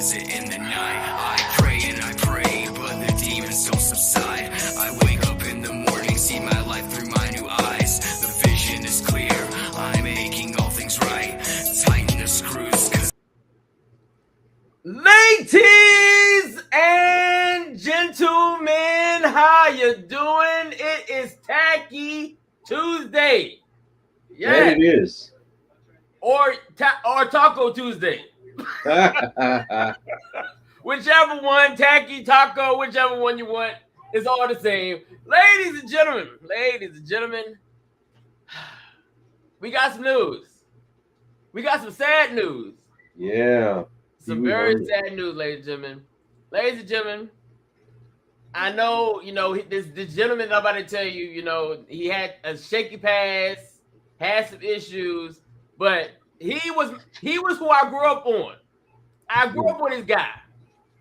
visit in the night. I pray and I pray, but the demons don't subside. I wake up in the morning, see my life through my new eyes. The vision is clear, I'm making all things right. Tighten the screws, cause Ladies and gentlemen, how you doing? It is Tacky Tuesday. Yeah, it is. Or Taco Tuesday. Whichever one, Tacky, Taco, whichever one you want, it's all the same. Ladies and gentlemen, we got some news. We got some sad news. Yeah. Some very sad news, ladies and gentlemen. Ladies and gentlemen, I know, this gentleman I'm about to tell you, he had a shaky past, had some issues, but he was who I grew up on. I grew up with this guy.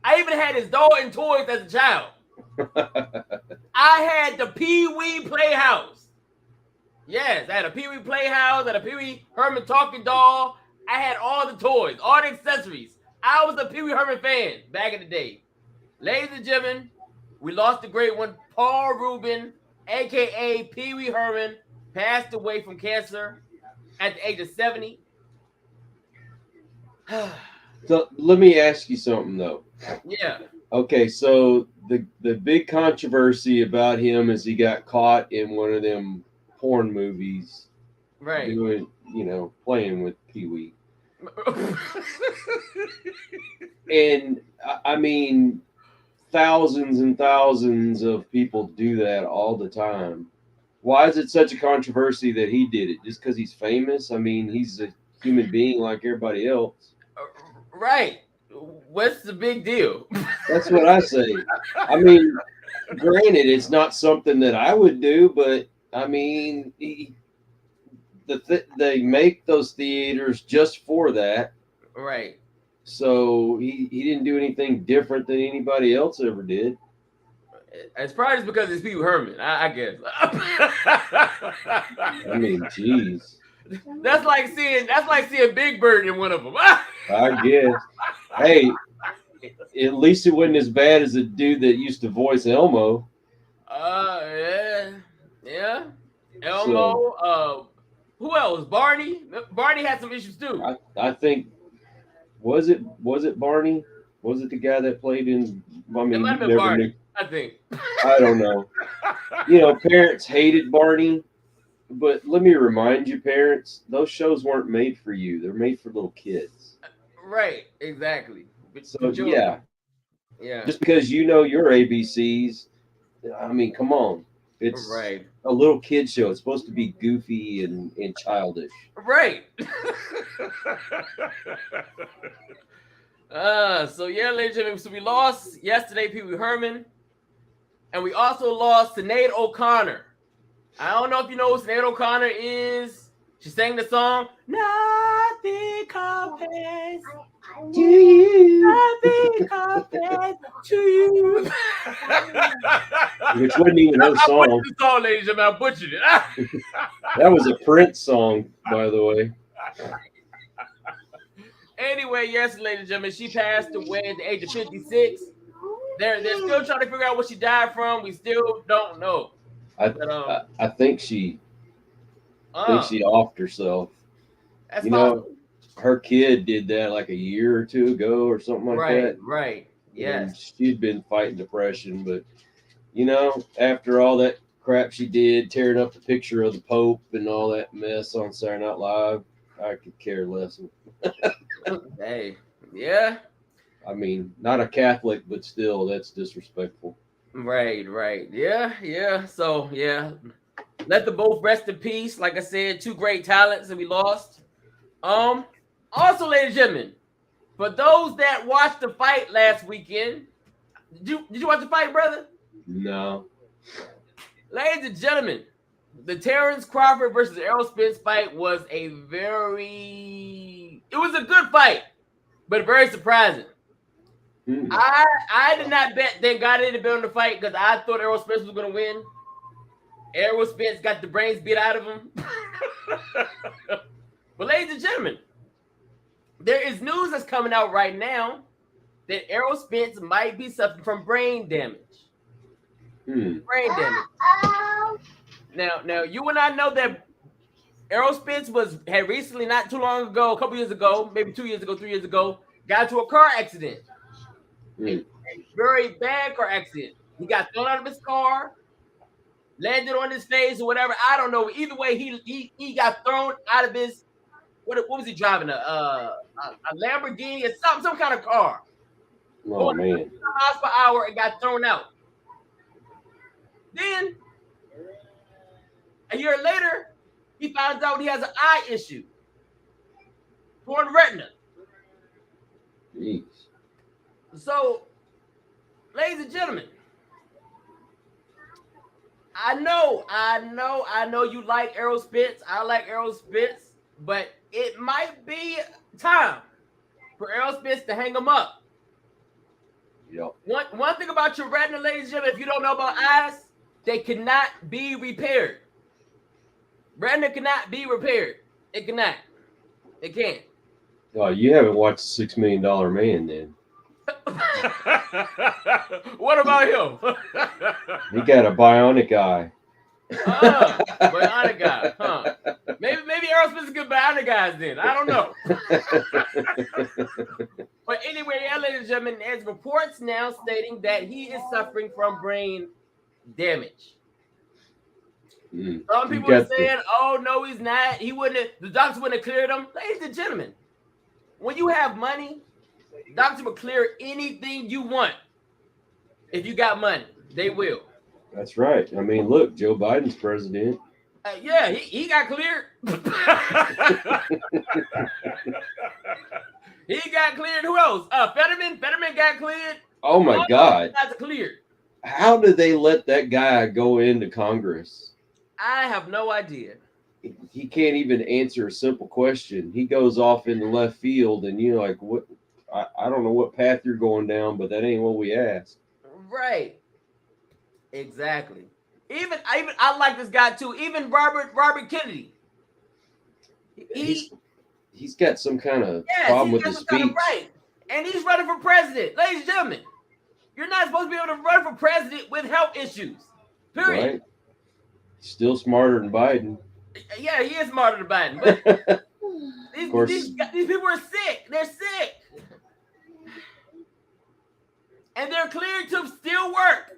I even had his doll and toys as a child. I had the Pee Wee Playhouse. Yes, I had a Pee Wee Playhouse, I had a Pee Wee Herman talking doll. I had all the toys, all the accessories. I was a Pee Wee Herman fan back in the day. Ladies and gentlemen, we lost the great one. Paul Rubin, a.k.a. Pee Wee Herman, passed away from cancer at the age of 70. So let me ask you something, though. Yeah. Okay, so the big controversy about him is he got caught in one of them porn movies. Right. Doing, playing with Pee Wee. And, I mean, thousands and thousands of people do that all the time. Why is it such a controversy that he did it? Just because he's famous? I mean, he's a human being like everybody else. Right. What's the big deal? That's what I say. I mean, granted, it's not something that I would do, but I mean, they make those theaters just for that. Right. So he didn't do anything different than anybody else ever did. It's probably just because it's Pee Wee Herman, I guess. I mean, jeez. That's like seeing Big Bird in one of them. I guess. Hey, at least it wasn't as bad as the dude that used to voice Elmo. Yeah. Elmo. Who else? Barney. Barney had some issues too. I think was it Barney? Was it the guy that played in? I mean, it might have been Barney. I think. I don't know. Parents hated Barney, but let me remind you, parents, those shows weren't made for you. They're made for little kids. Right. Exactly. So yeah. Yeah. Just because your ABCs, I mean, come on. It's right. A little kid show. It's supposed to be goofy and childish. Right. So yeah, ladies and gentlemen, so we lost yesterday Pee Wee Herman, and we also lost Sinead O'Connor. I don't know if you know who Sinead O'Connor is. She sang the song "Nothing Compares to You." Nothing compares to you. Which wasn't even her song. I butchered the song, ladies and gentlemen. I butchered it. That was a Prince song, by the way. Anyway, yes, ladies and gentlemen, she passed away at the age of 56. They're still trying to figure out what she died from. We still don't know. I think she offed herself. That's possible. Her kid did that like a year or two ago or something like that. Right. Yes. And she'd been fighting depression, but after all that crap she did, tearing up the picture of the Pope and all that mess on Saturday Night Live, I could care less. Hey, yeah. I mean, not a Catholic, but still, that's disrespectful. Right. Yeah. So, yeah. Let them both rest in peace. Like I said, two great talents that we lost. Also, ladies and gentlemen, for those that watched the fight last weekend, did you watch the fight, brother? No. Ladies and gentlemen, the Terrence Crawford versus Errol Spence fight was it was a good fight, but very surprising. I did not thank God I didn't bet on the fight because I thought Errol Spence was going to win. Errol Spence got the brains beat out of him. But ladies and gentlemen, there is news that's coming out right now that Errol Spence might be suffering from brain damage. Brain damage. Now, you and I know that Errol Spence had recently, not too long ago, a couple years ago, maybe 2 years ago, 3 years ago, got into a car accident. A very bad car accident. He got thrown out of his car, landed on his face or whatever. I don't know. Either way, he got thrown out of his what was he driving? A Lamborghini or some kind of car. Oh man! Miles per hour and got thrown out. Then a year later, he finds out he has an eye issue, torn retina. Jeez. So, ladies and gentlemen, I know you like Errol Spence. I like Errol Spence, but it might be time for Errol Spence to hang him up. Yep. One thing about your retina, ladies and gentlemen, if you don't know about eyes, they cannot be repaired. Retina cannot be repaired. It cannot. It can't. Oh, you haven't watched $6 Million Man then. What about him? He got a bionic eye. Bionic guy, huh? Maybe Errol Spence is good bionic guys then. I don't know. But anyway, yeah, ladies and gentlemen, there's reports now stating that he is suffering from brain damage. Some people are saying, "Oh no, he's not. He wouldn't. The doctor wouldn't have cleared him." Ladies and gentlemen, when you have money, the doctor will clear anything you want. If you got money, they will. That's right. I mean, look, Joe Biden's president. Yeah, he got cleared. He got cleared. Who else? Fetterman got cleared. Oh my God! Guys are cleared. How did they let that guy go into Congress? I have no idea. He can't even answer a simple question. He goes off into left field, and you're like, "What? I don't know what path you're going down, but that ain't what we asked." Right. Exactly. I like this guy too. Even Robert Kennedy. He's got some kind of problem with his speech. Right. And he's running for president. Ladies and gentlemen, you're not supposed to be able to run for president with health issues. Period. Right. Still smarter than Biden. Yeah, he is smarter than Biden. But these people are sick. They're sick. And they're cleared to still work.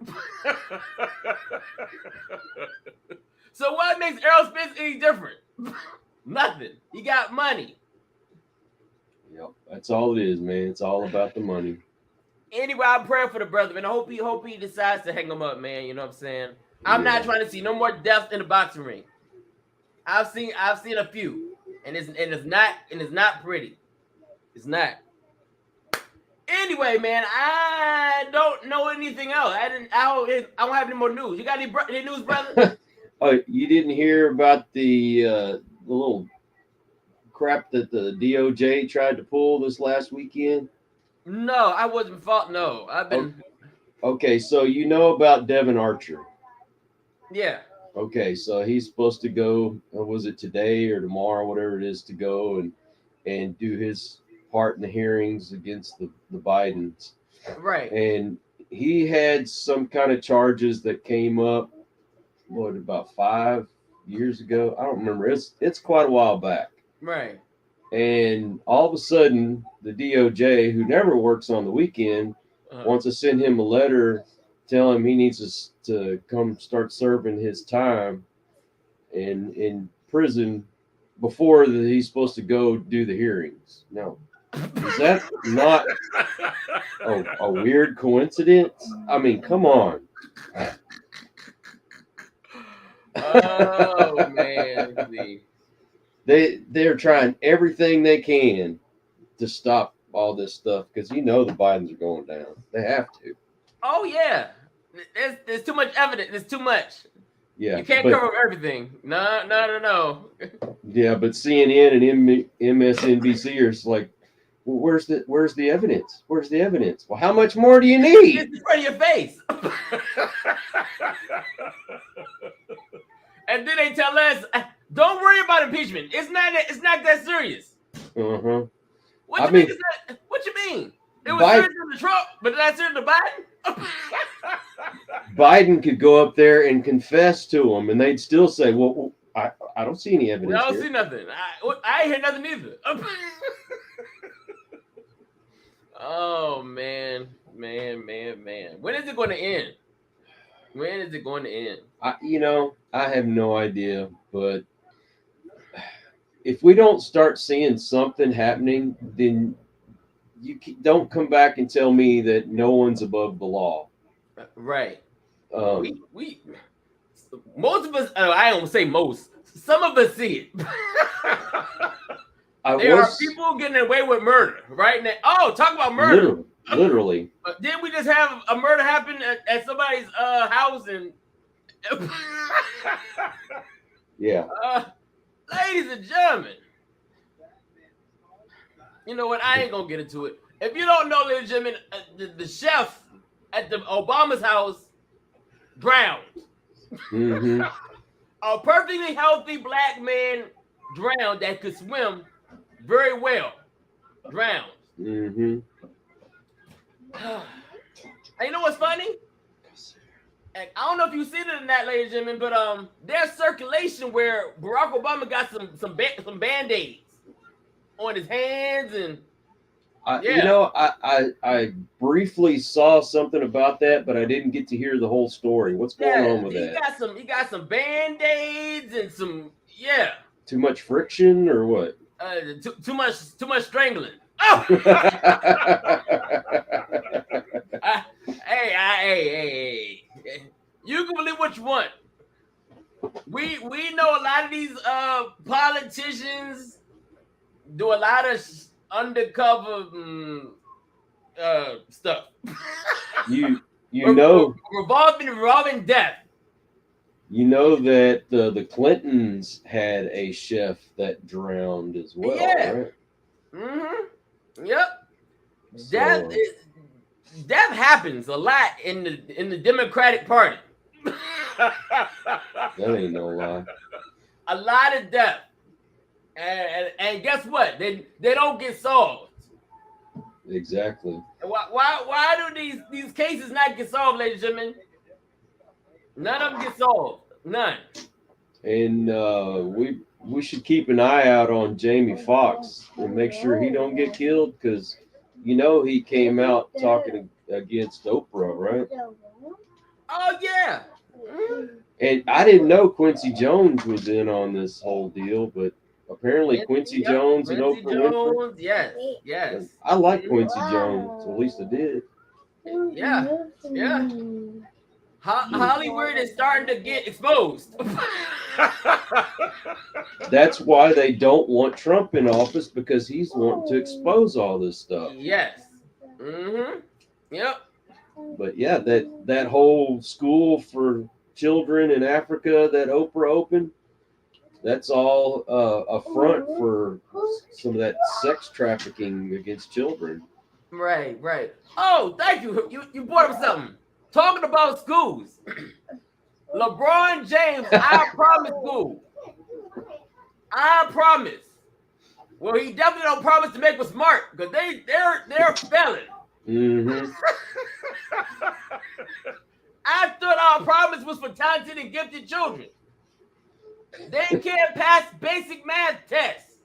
So what makes Errol Spence any different? Nothing. He got money. Yep, that's all it is, man. It's all about the money. Anyway, I'm praying for the brother, man. I hope he decides to hang him up, man. You know what I'm saying? I'm not trying to see no more deaths in the boxing ring. I've seen a few, and it's not pretty. It's not. Anyway, man, I don't know anything else. I don't have any more news. You got any news, brother? Oh, you didn't hear about the little crap that the DOJ tried to pull this last weekend? No, I wasn't fault. No, I've been. Okay, so you know about Devin Archer? Yeah. Okay, so he's supposed to go. Was it today or tomorrow, whatever it is, to go and do his part in the hearings against the Bidens. Right. And he had some kind of charges that came up, about 5 years ago? I don't remember. It's quite a while back. Right. And all of a sudden, the DOJ, who never works on the weekend, wants to send him a letter telling him he needs to come start serving his time in prison before he's supposed to go do the hearings. No. Is that not a weird coincidence? I mean, come on. Oh man, they're trying everything they can to stop all this stuff because the Bidens are going down. They have to. Oh yeah, there's too much evidence. There's too much. Yeah, you can't cover everything. No. Yeah, but CNN and MSNBC are like, well, where's the evidence? Where's the evidence? Well, how much more do you need? It's in front of your face. And then they tell us, don't worry about impeachment. It's not that serious. Uh-huh. What you mean? It was serious in to Trump, but that's in the Biden. Biden could go up there and confess to them, and they'd still say, "Well, I don't see any We evidence don't here." see nothing. I ain't hear nothing either. Oh man. When is it going to end? When is it going to end? I have no idea, but if we don't start seeing something happening, then don't come back and tell me that no one's above the law. Right. Um, We most of us. I don't say most. Some of us see it. There are people getting away with murder right now. Oh, talk about murder. Literally. Didn't we just have a murder happen at somebody's house and? Yeah. Ladies and gentlemen, you know what? I ain't gonna get into it. If you don't know, ladies and gentlemen, the chef at the Obama's house drowned. Mm-hmm. A perfectly healthy black man drowned that could swim very well. Drowned. Mm-hmm. And you know what's funny? And I don't know if you've seen it in that, ladies and gentlemen, but there's circulation where Barack Obama got some band-aids on his hands and I briefly saw something about that, but I didn't get to hear the whole story. What's going on with that? He got some band-aids and some Too much friction or what? Too much strangling. Oh! Hey. You can believe what you want. We know a lot of these politicians do a lot of undercover stuff. You know revolving death. You know that the Clintons had a chef that drowned as well, right? Mm-hmm. Yep. Death happens a lot in the Democratic Party. That ain't no lie. A lot of death, and guess what? They don't get solved. Exactly. Why do these cases not get solved, ladies and gentlemen? None of them get solved. None. And we should keep an eye out on Jamie Foxx and make sure he don't get killed, because he came out talking against Oprah, right? Oh yeah. Mm-hmm. And I didn't know Quincy Jones was in on this whole deal, but apparently Quincy Jones and Oprah Winfrey. Yes. I like Quincy Jones, at least I did. Yeah. Hollywood is starting to get exposed. That's why they don't want Trump in office, because he's wanting to expose all this stuff. Yes. Mm-hmm. Yep. But yeah, that whole school for children in Africa that Oprah opened, that's all a front for some of that sex trafficking against children. Right. Oh, thank you. You brought up something. Talking about schools. LeBron James, I promise school. I promise. Well, he definitely don't promise to make us smart, because they're failing. Mm-hmm. I thought our promise was for talented and gifted children. They can't pass basic math tests.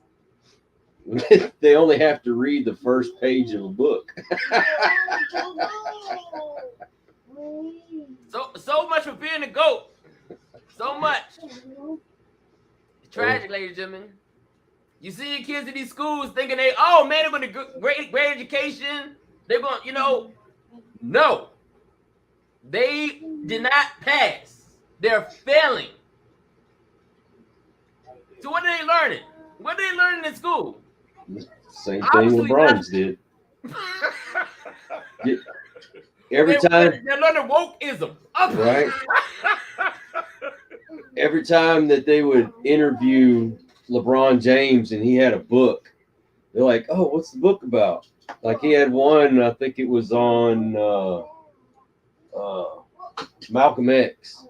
They only have to read the first page of a book. So much for being a GOAT. So much. It's tragic, ladies and gentlemen. You see your kids in these schools thinking they're going to great education. They're going, no. They did not pass. They're failing. So what are they learning? What are they learning in school? Same thing LeBron's did. Every time they're learning wokeism. Right. Every time that they would interview LeBron James and he had a book, they're like, "Oh, what's the book about?" Like he had one, I think it was on Malcolm X,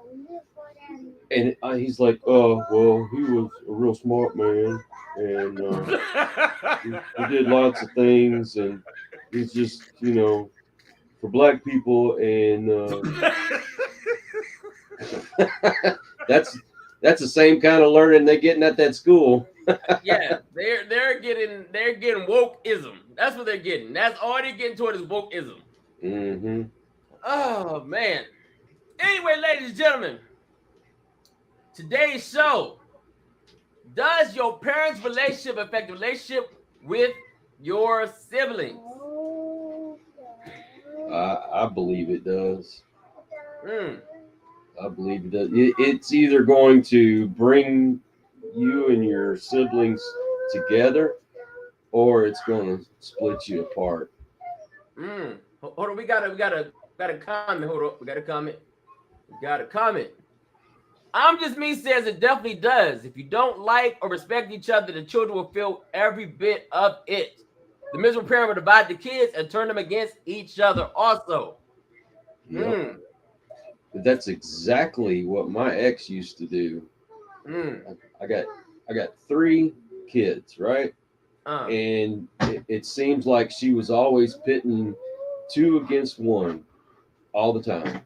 and he's like, "Oh, well, he was a real smart man, and he did lots of things, and he's just, for black people, and that's the same kind of learning they're getting at that school. Yeah, they're getting wokeism. That's what they're getting. That's all they're getting toward is wokeism. Mm-hmm. Oh man. Anyway, ladies and gentlemen, today's show. Does your parents' relationship affect the relationship with your siblings? I believe it does. Mm, I believe it does. It's either going to bring you and your siblings together, or it's going to split you apart. Hold on, we got a comment. Hold on, we got a comment. We got a comment. I'm just me says it definitely does. If you don't like or respect each other, the children will feel every bit of it. The miserable parent will divide the kids and turn them against each other also. Yep. That's exactly what my ex used to do. Mm. I got 3 kids, right? And it seems like she was always pitting 2 against 1 all the time,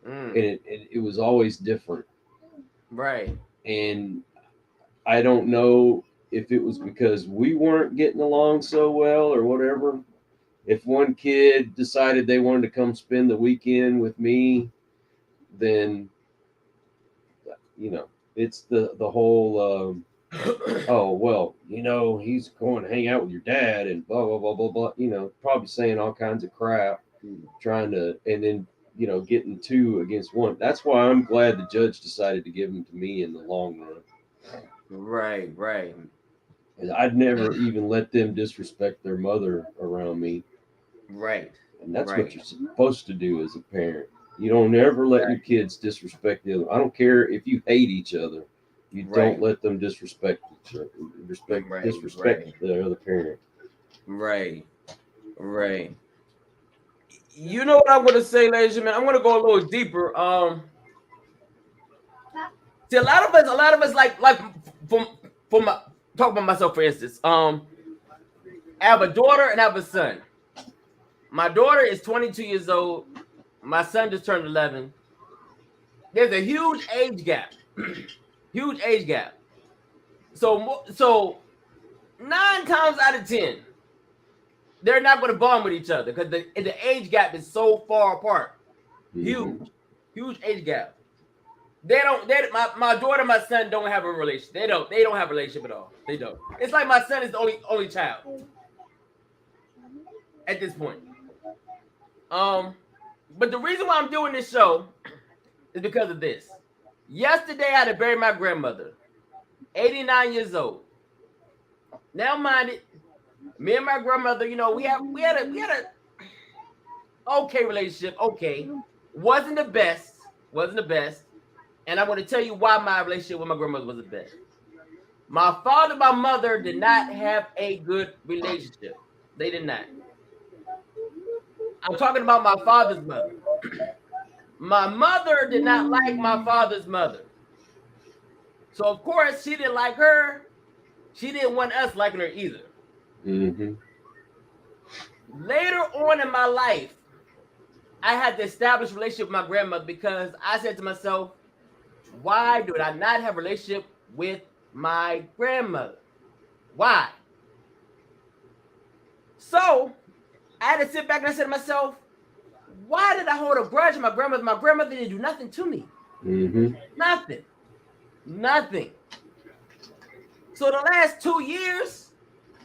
and it was always different. Right. And I don't know if it was because we weren't getting along so well or whatever. If one kid decided they wanted to come spend the weekend with me, then it's the whole oh well, he's going to hang out with your dad and blah blah blah blah blah, probably saying all kinds of crap, trying to, and then getting 2 against 1. That's why I'm glad the judge decided to give him to me in the long run. Right. I'd never even let them disrespect their mother around me. Right. And that's what you're supposed to do as a parent. You don't ever let your kids disrespect the other. I don't care if you hate each other. You don't let them disrespect each other. Disrespect the other parent. Right. You know what I'm going to say, ladies and gentlemen? I'm going to go a little deeper. See, a lot of us like from my, talk about myself, for instance. I have a daughter and I have a son. My daughter is 22 years old. My son just turned 11. There's a huge age gap. Huge age gap. So 9 times out of 10, they're not going to bond with each other because the age gap is so far apart. Huge age gap. My daughter and my son don't have a relationship. They don't have a relationship at all. They don't. It's like my son is the only child at this point. But the reason why I'm doing this show is because of this. Yesterday I had to bury my grandmother, 89 years old. Now mind it, me and my grandmother, we had a okay relationship. Okay, wasn't the best, and I'm going to tell you why my relationship with my grandmother was the best. My father and my mother did not have a good relationship. They did not. I'm talking about my father's mother. My mother did not like my father's mother. So, of course, she didn't like her. She didn't want us liking her either. Later on in my life, I had to establish a relationship with my grandmother because I said to myself, why do I not have a relationship with my grandmother? Why? So I had to sit back and I said to myself, why did I hold a grudge with my grandmother? My grandmother didn't do nothing to me. Nothing. So the last 2 years,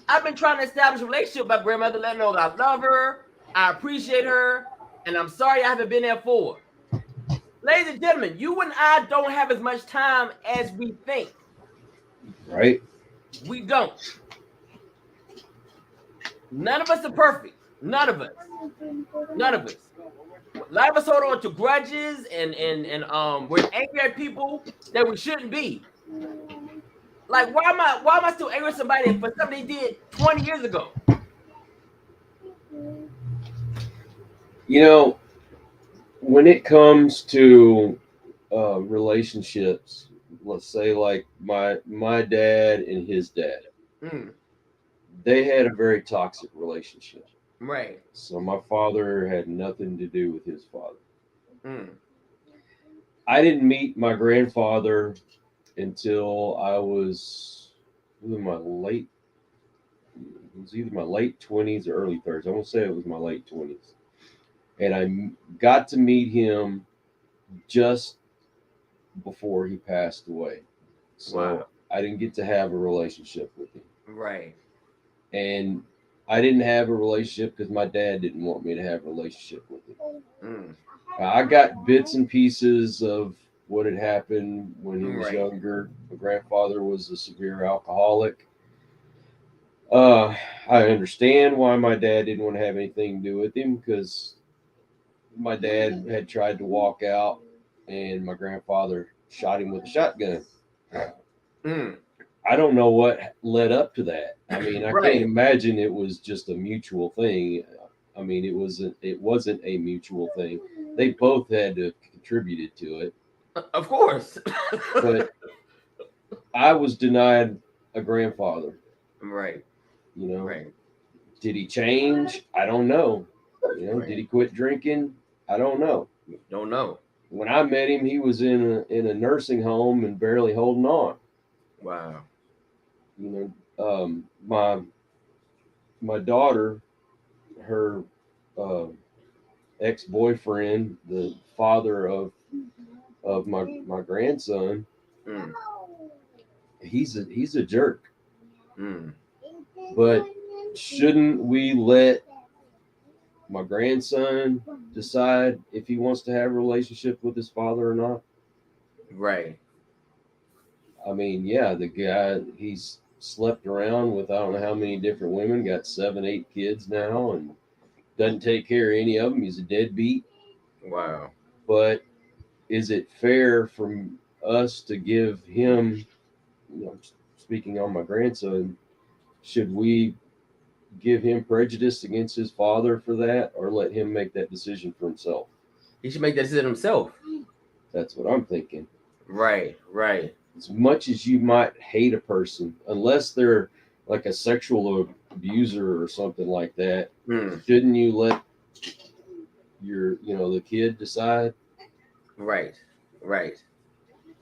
I've been trying to establish a relationship with my grandmother, letting her know that I love her, I appreciate her, and I'm sorry I haven't been there for her. Ladies and gentlemen, you and I don't have as much time as we think. Right? We don't. None of us are perfect. None of us. A lot of us hold on to grudges and we're angry at people that we shouldn't be. Like, why am I still angry at somebody for something they did 20 years ago? When it comes to relationships, let's say like my dad and his dad, they had a very toxic relationship. Right. So my father had nothing to do with his father. Mm. I didn't meet my grandfather until I was in my late. It was either my late 20s or early 30s. I won't say it was my late 20s, and got to meet him just before he passed away. So Wow. I didn't get to have a relationship with him. Right. And I didn't have a relationship because my dad didn't want me to have a relationship with him. Mm. I got bits and pieces of what had happened when he was Right. younger. My grandfather was a severe alcoholic. Uh, I understand why my dad didn't want to have anything to do with him because my dad had tried to walk out and my grandfather shot him with a shotgun. Mm. I don't know what led up to that. I mean, I can't Right. imagine it was just a mutual thing. I mean, it wasn't a mutual thing. They both had to have contributed to it. Of course. But I was denied a grandfather. Right. You know, Right. did he change? I don't know. You know, did Right. he quit drinking? I don't know. Don't know. When I met him, he was in a nursing home and barely holding on. Wow. You know, my daughter, her uh, ex boyfriend, the father of my grandson, Mm. he's a jerk. Mm. But shouldn't we let my grandson decide if he wants to have a relationship with his father or not? Right. I mean, yeah, the guy, he's slept around with I don't know how many different women, got 7, 8 kids now, and doesn't take care of any of them. He's a deadbeat. Wow. But is it fair for us to give him, speaking on my grandson, should we give him prejudice against his father for that or let him make that decision for himself? He should make that decision himself. That's what I'm thinking. Right. Right. As much as you might hate a person, unless they're like a sexual abuser or something like that, Mm. shouldn't you let the kid decide? Right. Right.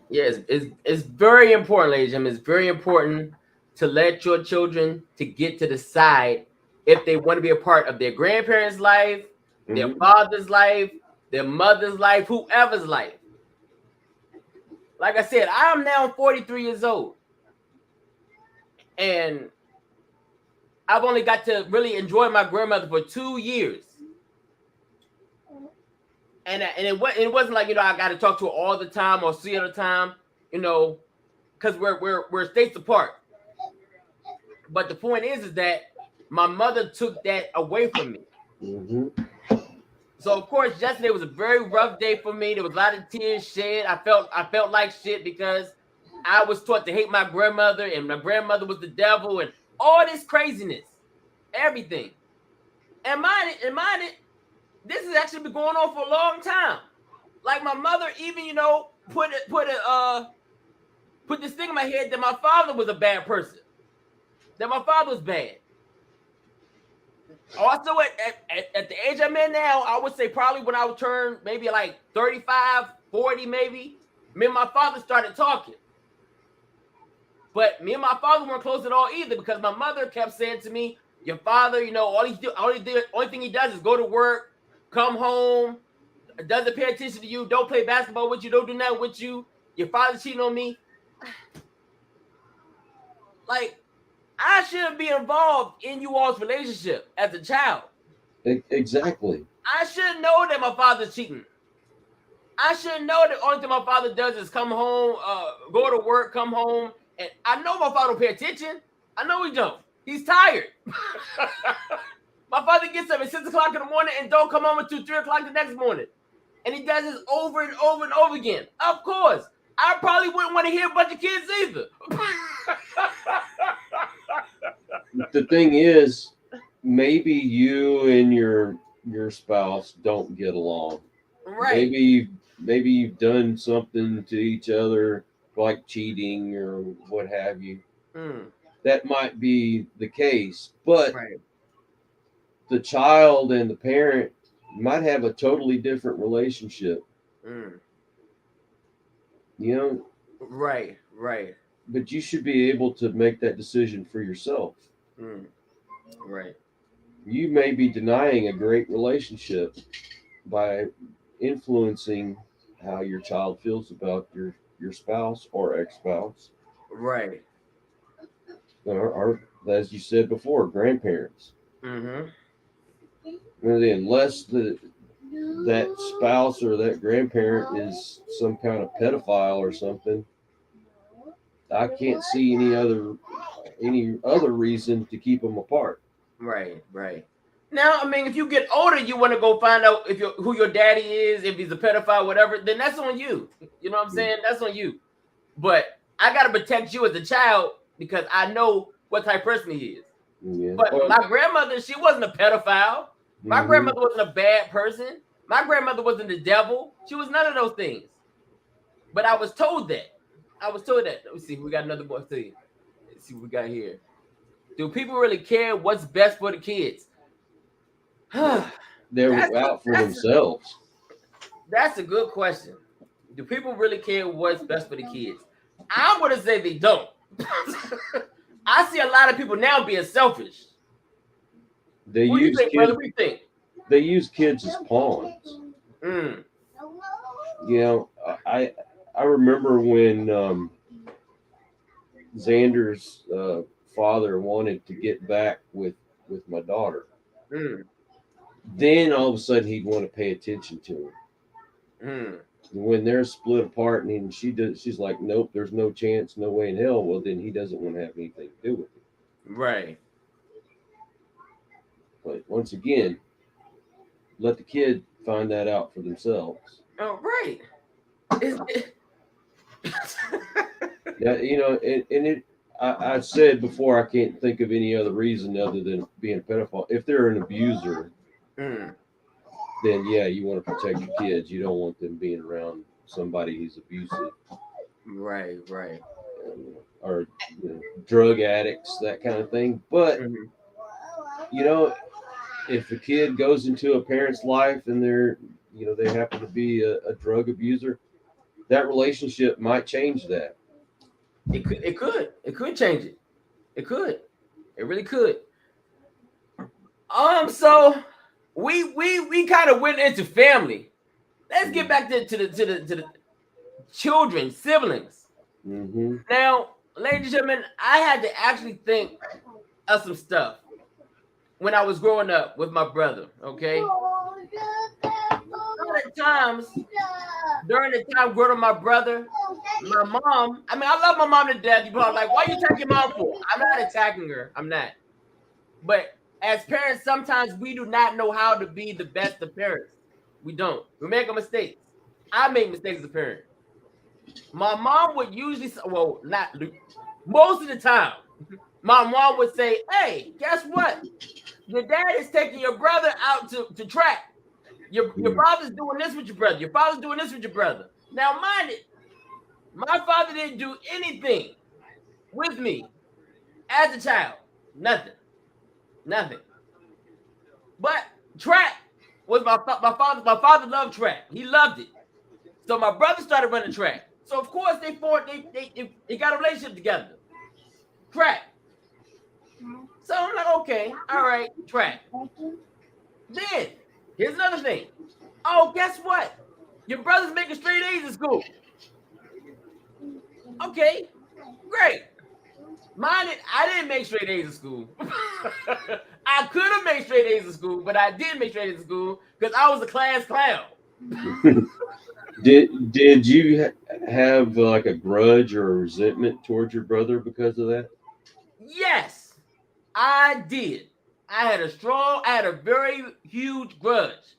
Yes, it's very important, ladies and gentlemen. It's very important to let your children to get to decide if they want to be a part of their grandparents' life, their Mm-hmm. father's life, their mother's life, whoever's life. Like I said, I am now 43 years old, and I've only got to really enjoy my grandmother for 2 years. And it wasn't like I got to talk to her all the time or see her all the time, because we're states apart. But the point is that my mother took that away from me. Mm-hmm. So of course, yesterday was a very rough day for me. There was a lot of tears shed. I felt like shit because I was taught to hate my grandmother, and my grandmother was the devil, and all this craziness, everything. And mind it, this has actually been going on for a long time. Like my mother, even put this thing in my head that my father was a bad person, that my father was bad. Also, at the age I'm in now, I would say probably when I would turn maybe like 35, 40, maybe, me and my father started talking. But me and my father weren't close at all either because my mother kept saying to me, your father, only thing he does is go to work, come home, doesn't pay attention to you, don't play basketball with you, don't do nothing with you. Your father's cheating on me. Like, I shouldn't be involved in you all's relationship as a child. Exactly. I should know that my father's cheating. I should know the only thing my father does is come home, go to work, come home, and I know my father don't pay attention. I know he don't. He's tired. My father gets up at 6 o'clock in the morning and don't come home until 3 o'clock the next morning, and he does this over and over and over again. Of course, I probably wouldn't want to hear a bunch of kids either. The thing is, maybe you and your spouse don't get along. Right. Maybe you've done something to each other like cheating or what have you. Mm. That might be the case, but Right. the child and the parent might have a totally different relationship. Mm. You know, Right. but you should be able to make that decision for yourself. Mm. Right. You may be denying a great relationship by influencing how your child feels about your spouse or ex-spouse, Right. or as you said before, grandparents. Mm-hmm. And unless that spouse or that grandparent is some kind of pedophile or something, I can't see any other reason to keep them apart. Right. Now, I mean, if you get older, you want to go find out if who your daddy is, if he's a pedophile, whatever. Then that's on you. You know what I'm saying? That's on you. But I gotta protect you as a child because I know what type of person he is. Yeah. But Well, my grandmother, she wasn't a pedophile. My mhm. grandmother wasn't a bad person. My grandmother wasn't the devil. She was none of those things. But I was told that. Let me see. We got another boy. Let's see what we got here. Do people really care what's best for the kids? They're out for themselves. That's a good question. Do people really care what's best for the kids? I'm going to say they don't. I see a lot of people now being selfish. They What do you use think, kids. brother? What do you think? They use kids as pawns. Mm. You know, I remember when Xander's father wanted to get back with my daughter. Mm. Then all of a sudden he'd want to pay attention to her. Mm. When they're split apart and she's like, nope, there's no chance, no way in hell. Well, then he doesn't want to have anything to do with it. Right. But once again, let the kid find that out for themselves. Oh, right. Yeah, you know, I said before, I can't think of any other reason other than being a pedophile. If they're an abuser, Mm. then yeah, you want to protect your kids. You don't want them being around somebody who's abusive, Right. or drug addicts, that kind of thing. But Mm-hmm. you know, if a kid goes into a parent's life and they happen to be a drug abuser, that relationship might change that. It could change it. It could. It really could. So we kind of went into family. Let's get back to the children, siblings. Mm-hmm. Now, ladies and gentlemen, I had to actually think of some stuff when I was growing up with my brother. Okay, during the time growing up with my brother, my mom. I mean, I love my mom to death. You probably like, why you attacking mom for? I'm not attacking her. I'm not. But as parents, sometimes we do not know how to be the best of parents. We don't. We make a mistake. I make mistakes as a parent. My mom would usually, well, not most of the time, my mom would say, hey, guess what? Your dad is taking your brother out to track. Your father's doing this with your brother. Your father's doing this with your brother. Now, mind it, my father didn't do anything with me as a child. Nothing. But track was my father. My father loved track. He loved it. So my brother started running track. So of course they got a relationship together. Track. So I'm like, okay, all right, track. Then here's another thing. Oh, guess what? Your brother's making straight A's in school. Okay, great. Mind it, I didn't make straight A's in school. I could have made straight A's in school, but I didn't make straight A's in school because I was a class clown. Did you have like a grudge or a resentment towards your brother because of that? Yes, I did. I had a very huge grudge.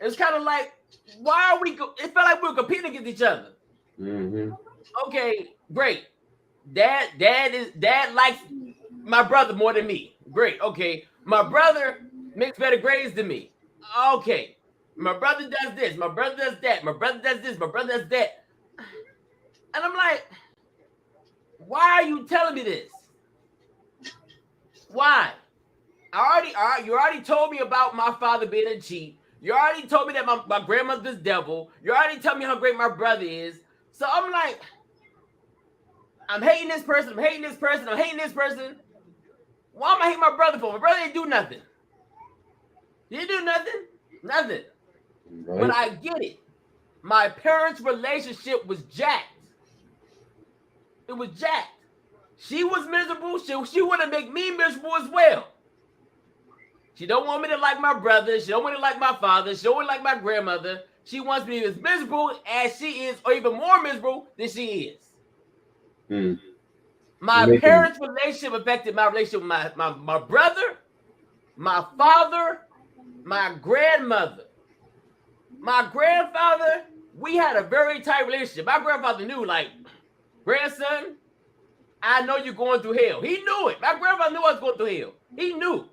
It was kind of like, why are we? It felt like we were competing against each other. Mm-hmm. Okay, great. Dad likes my brother more than me. Great. Okay, my brother makes better grades than me. Okay, my brother does this. My brother does that. My brother does this. My brother does that. And I'm like, why are you telling me this? Why? You already told me about my father being a cheat. You already told me that my grandmother's devil. You already told me how great my brother is. So I'm like, I'm hating this person. I'm hating this person. I'm hating this person. Why am I hating my brother for? My brother didn't do nothing. He didn't do nothing. Nothing. Right. But I get it. My parents' relationship was jacked. It was jacked. She was miserable. She would have made me miserable as well. She don't want me to like my brother. She don't want me to like my father. She don't want to like my grandmother. She wants me to be as miserable as she is, or even more miserable than she is. My parents' relationship affected my relationship with my brother, my father, my grandmother. My grandfather, we had a very tight relationship. My grandfather knew, like, grandson, I know you're going through hell. He knew it. My grandfather knew I was going through hell. He knew.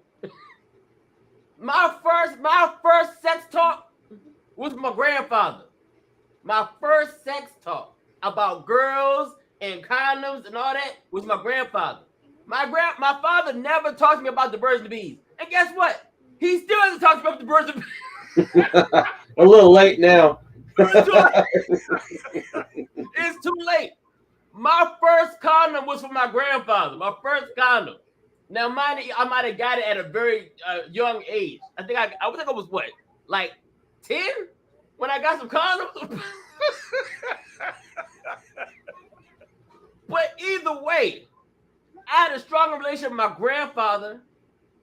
My first sex talk was my grandfather. My first sex talk about girls and condoms and all that was my grandfather. My father never talked to me about the birds and the bees. And guess what? He still hasn't talked to me about the birds and bees. A little late now. It's too late. My first condom was from my grandfather. My first condom. Now, mind you, I might have got it at a very young age. I think I was what, like 10 when I got some condoms. But either way, I had a stronger relationship with my grandfather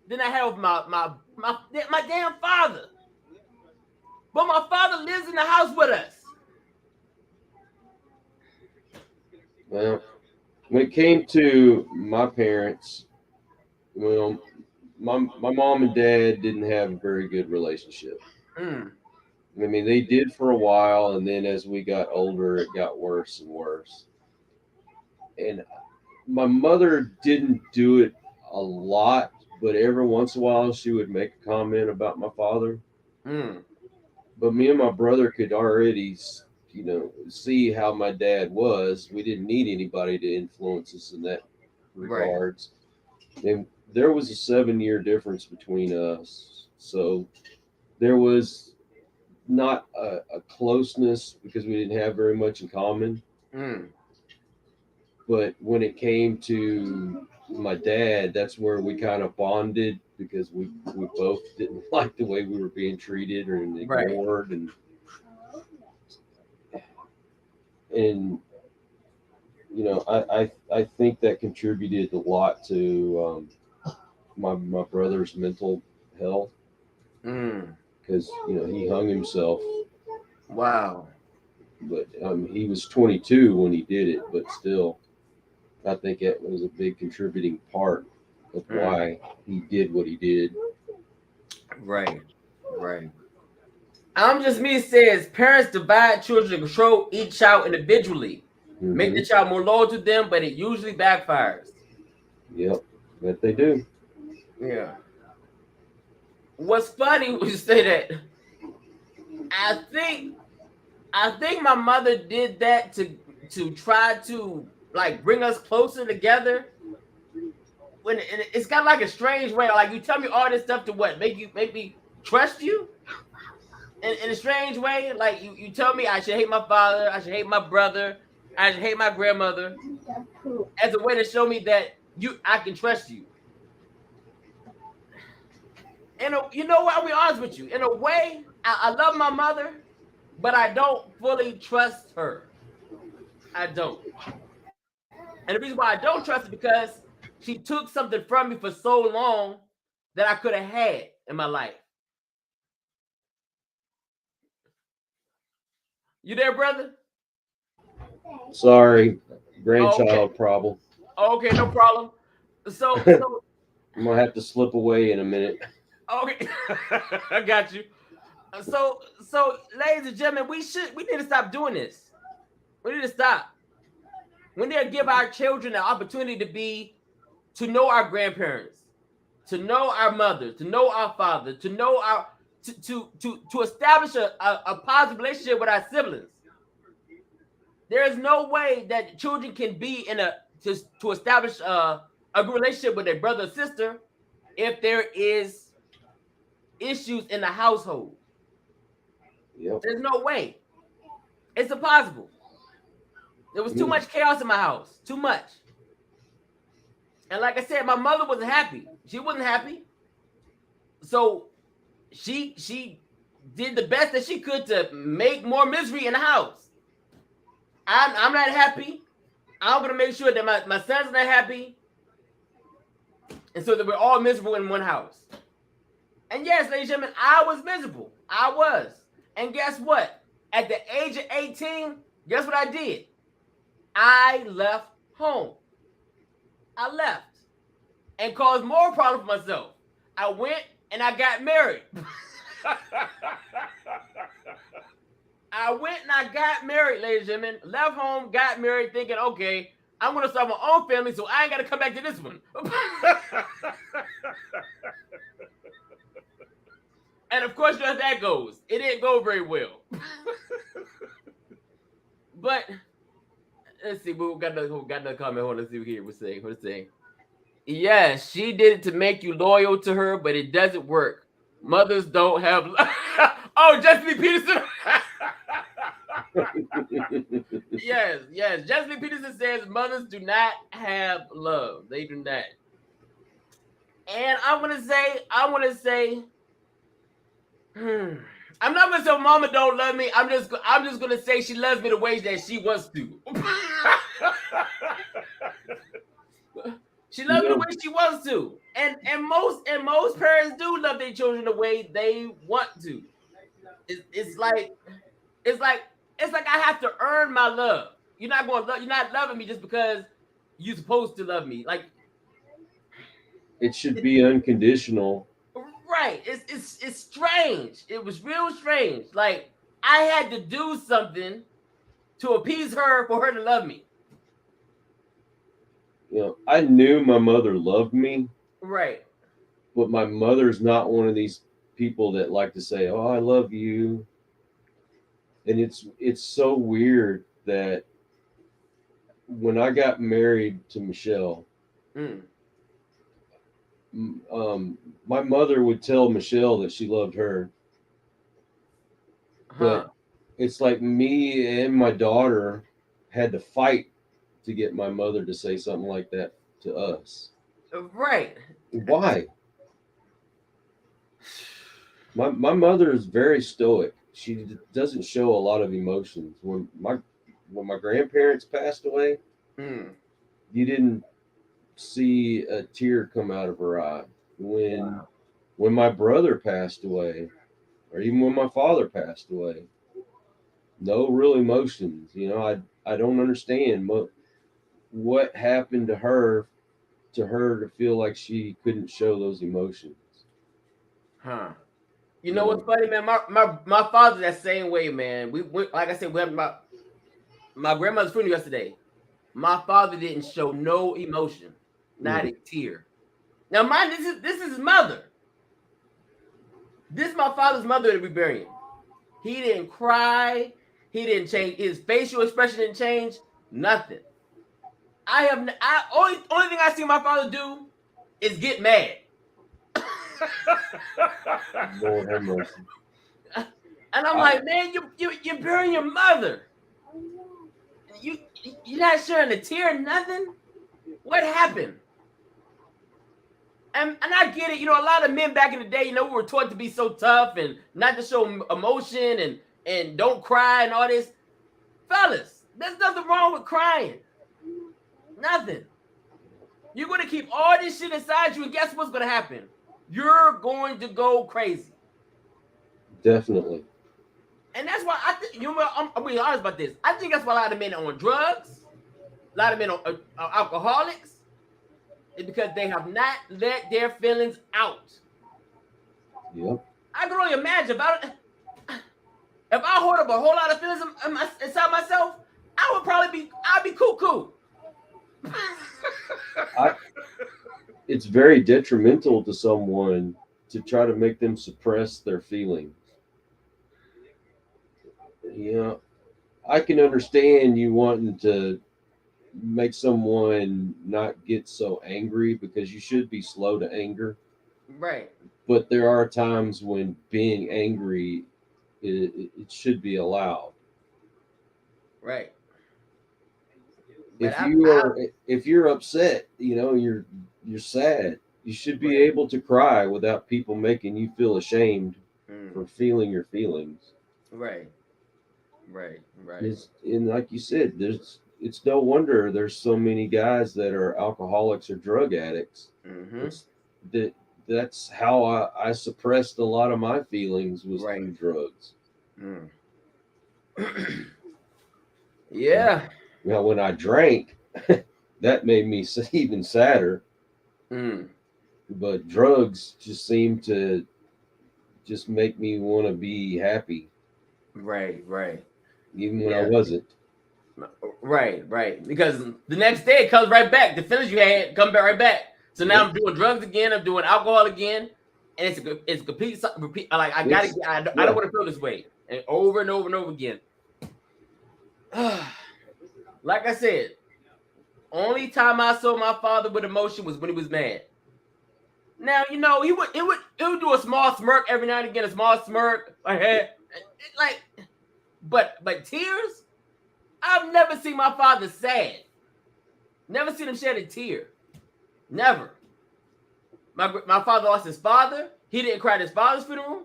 than I had with my damn father. But my father lives in the house with us. Well, when it came to my parents, well, my mom and dad didn't have a very good relationship. Mm. I mean, they did for a while, and then as we got older, it got worse and worse. And my mother didn't do it a lot, but every once in a while she would make a comment about my father. Mm. But me and my brother could already, see how my dad was. We didn't need anybody to influence us in that Right. regards. And there was a 7 year difference between us, so there was not a closeness because we didn't have very much in common. Mm. But when it came to my dad, that's where we kind of bonded because we both didn't like the way we were being treated or Right. ignored, and I think that contributed a lot to my brother's mental health Mm. because he hung himself, Wow. but he was 22 when he did it, but still, I think it was a big contributing part of Mm. why he did what he did. Right. Right. I'm just me says parents divide children to control each child individually, make the Hmm. child more loyal to them, but it usually backfires. Yep, that they do. Yeah. What's funny when you say that, I think I think my mother did that to try to like bring us closer together. When it's got like a strange way, like you tell me all this stuff to what make me trust you in a strange way. Like you tell me I should hate my father, I should hate my brother, I should hate my grandmother as a way to show me that I can trust you. And you know what? I'll be honest with you. In a way, I love my mother, but I don't fully trust her. I don't. And the reason why I don't trust her because she took something from me for so long that I could have had in my life. You there, brother? Sorry, Oh, okay. grandchild problem. Okay, no problem. So I'm gonna have to slip away in a minute. okay, I got you. So, ladies and gentlemen, we need to stop doing this. We need to stop. We need to give our children the opportunity to know our grandparents, to know our mothers, to know our father, to know our to establish a positive relationship with our siblings. There is no way that children can be in to establish a good relationship with their brother or sister if there is issues in the household. Yep. There's no way. It's impossible. There was too much chaos in my house. Too much. And like I said, my mother wasn't happy. She wasn't happy. So she did the best that she could to make more misery in the house. I'm not happy. I'm gonna make sure that my son's not happy. And so that we're all miserable in one house. And yes, ladies and gentlemen, I was miserable. I was. And guess what? At the age of 18, guess what I did? I left home. I left and caused more problems for myself. I went and I got married. I went and I got married, ladies and gentlemen. Left home, got married, thinking, okay, I'm going to start my own family, so I ain't got to come back to this one. And of course, as that goes, it didn't go very well. But let's see, we got another comment. Hold on, let's see here. What's saying? Yeah, she did it to make you loyal to her, but it doesn't work. Mothers don't have. Oh, Jesse Peterson. yes. Jesse Peterson says mothers do not have love. They do not. And I'm gonna say, I'm not gonna say mama don't love me. I'm just gonna say she loves me the way that she wants to. She loves me the way she wants to. And most parents do love their children the way they want to. It's like I have to earn my love. You're not loving me just because you're supposed to love me. Like, it should be unconditional. Right. It's strange. It was real strange. Like, I had to do something to appease her for her to love me. You know, I knew my mother loved me. Right. But my mother's not one of these people that like to say, "Oh, I love you." And it's so weird that when I got married to Michelle, my mother would tell Michelle that she loved her. But it's like me and my daughter had to fight to get my mother to say something like that to us. Right. Why? My mother is very stoic. She doesn't show a lot of emotions. When my grandparents passed away, you didn't see a tear come out of her eye. When my brother passed away, or even when my father passed away, no real emotions. You know, I don't understand what happened to her to feel like she couldn't show those emotions. You know what's funny, man? My father's that same way, man. We like I said, we had my grandmother's funeral yesterday. My father didn't show no emotion, not a tear. Now, mind this is his mother. This is my father's mother that we burying. He didn't cry. He didn't change. His facial expression didn't change. Nothing. Only thing I see my father do is get mad. Lord have mercy. And I'm like, man, you're burying your mother. You're not sharing a tear, nothing. What happened? And I get it. You know, a lot of men back in the day, you know, we were taught to be so tough and not to show emotion and don't cry and all this. Fellas, there's nothing wrong with crying. Nothing. You're going to keep all this shit inside you, and guess what's going to happen? You're going to go crazy. Definitely. And that's why I'm being honest about this. I think that's why a lot of men are on drugs, a lot of men are alcoholics, is because they have not let their feelings out. Yep. I can only imagine if I hold up a whole lot of feelings inside myself, I'd be cuckoo. It's very detrimental to someone to try to make them suppress their feelings. You know, I can understand you wanting to make someone not get so angry because you should be slow to anger. Right. But there are times when being angry, it should be allowed. Right. But If if you're upset, you're sad. You should be right. able to cry without people making you feel ashamed Mm, for feeling your feelings. right. Right. Right. And like you said, it's no wonder there's so many guys that are alcoholics or drug addicts. Mm-hmm. It's that that's how I suppressed a lot of my feelings was Right. through drugs. Mm. Now, Yeah. now when I drank, that made me even sadder. Mm. But drugs just seem to just make me want to be happy, Right. Right. even when I Yeah. wasn't. Right. Right. Because the next day it comes right back. The feelings you had come back right back. So now Yep. I'm doing drugs again. I'm doing alcohol again, and it's a complete repeat. Like I gotta. It's I don't yeah. want to feel this way, and over and over and over again. Like I said, only time I saw my father with emotion was when he was mad. Now he would do a small smirk every now and again, a small smirk, like but tears. I've never seen my father sad. Never seen him shed a tear. Never. My father lost his father. He didn't cry at his father's funeral,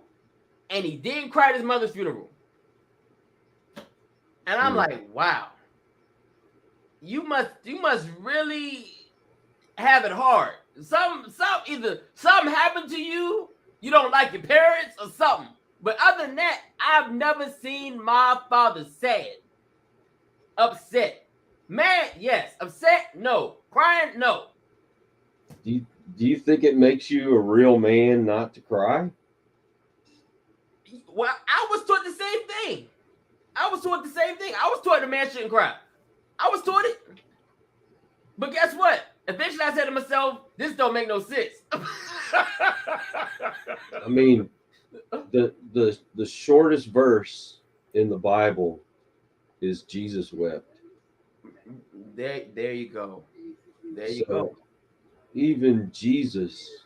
and he didn't cry at his mother's funeral. And I'm like, wow, you must really have it hard. Either something happened to you, you don't like your parents, or something. But other than that, I've never seen my father sad, upset, mad, yes, upset, no, crying, no. Do you think it makes you a real man not to cry? Well, I was taught the same thing. I was taught a man shouldn't cry. I was taught it. But guess what? Eventually, I said to myself, "This don't make no sense." I mean, the shortest verse in the Bible is Jesus wept. There you go. There you So go. even Jesus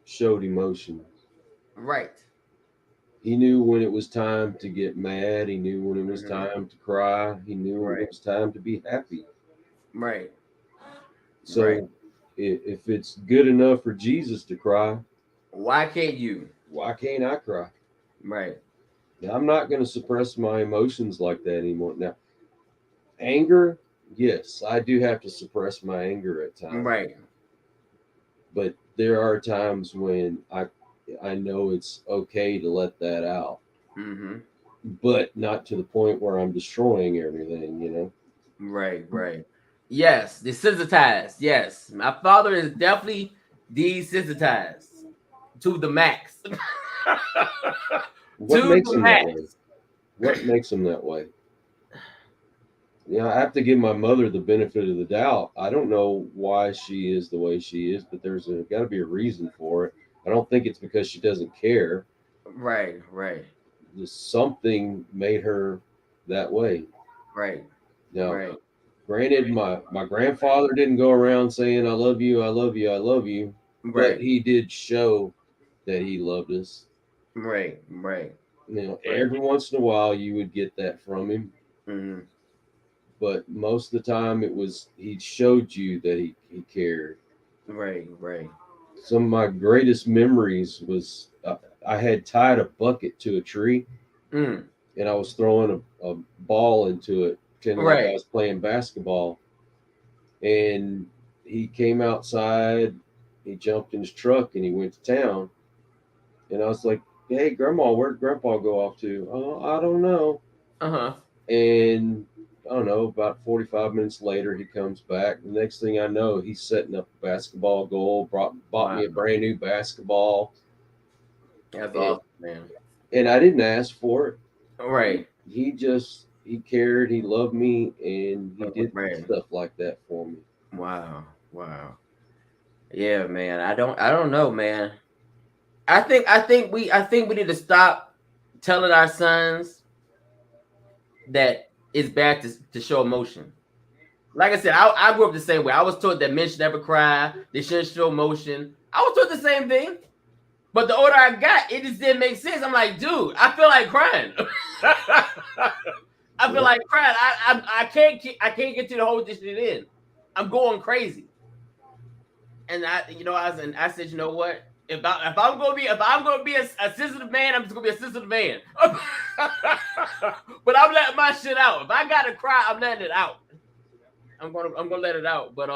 showed emotions. Right. He knew when it was time to get mad. He knew when it was Mhm. time to cry. He knew when it Right. was time to be happy. Right. Right. So if it's good enough for Jesus to cry, Why can't you? why can't I cry? Right. Now, I'm not going to suppress my emotions like that anymore. Now, anger, yes, I do have to suppress my anger at times, Right. but there are times when I know it's okay to let that out, Mm-hmm. but not to the point where I'm destroying everything. Right. Right. Yes, desensitized. Yes, my father is definitely desensitized to the max. To What makes the them that max. way? What makes them that way? I have to give my mother the benefit of the doubt. I don't know why she is the way she is, but there's got to be a reason for it. I don't think it's because she doesn't care. Right. Right. Just something made her that way. Right. Now, Right. granted, my grandfather didn't go around saying "I love you, I love you, I love you," but Right. he did show that he loved us. Right. Right. Right. Every once in a while you would get that from him, Mm-hmm. but most of the time it was he showed you that he cared. Right. Right. Some of my greatest memories was I had tied a bucket to a tree Mm. and I was throwing a ball into it, pretending like I Right. was playing basketball. And he came outside, he jumped in his truck and he went to town. And I was like, "Hey, Grandma, where'd Grandpa go off to?" "Oh, I don't know." Uh-huh. And I don't know, about 45 minutes later, he comes back. The next thing I know, he's setting up a basketball goal, bought Wow. me a brand new basketball. That's And, awesome, man. and I didn't ask for it. He, Right. he just, he cared, he loved me, and he did Right. stuff like that for me. Wow. Wow. Yeah, man. I don't know, man. I think we need to stop telling our sons that it's bad to show emotion. Like I said, I grew up the same way. I was taught that men should never cry, they shouldn't show emotion. I was taught the same thing. But the older I got, it just didn't make sense. I'm like, dude, I feel like crying. I feel like crying. I can't get to the whole this shit in. I'm going crazy. And I said, you know what? If I'm gonna be a sensitive man, I'm just gonna be a sensitive man. But I'm letting my shit out. If I gotta cry, I'm letting it out. I'm gonna let it out. But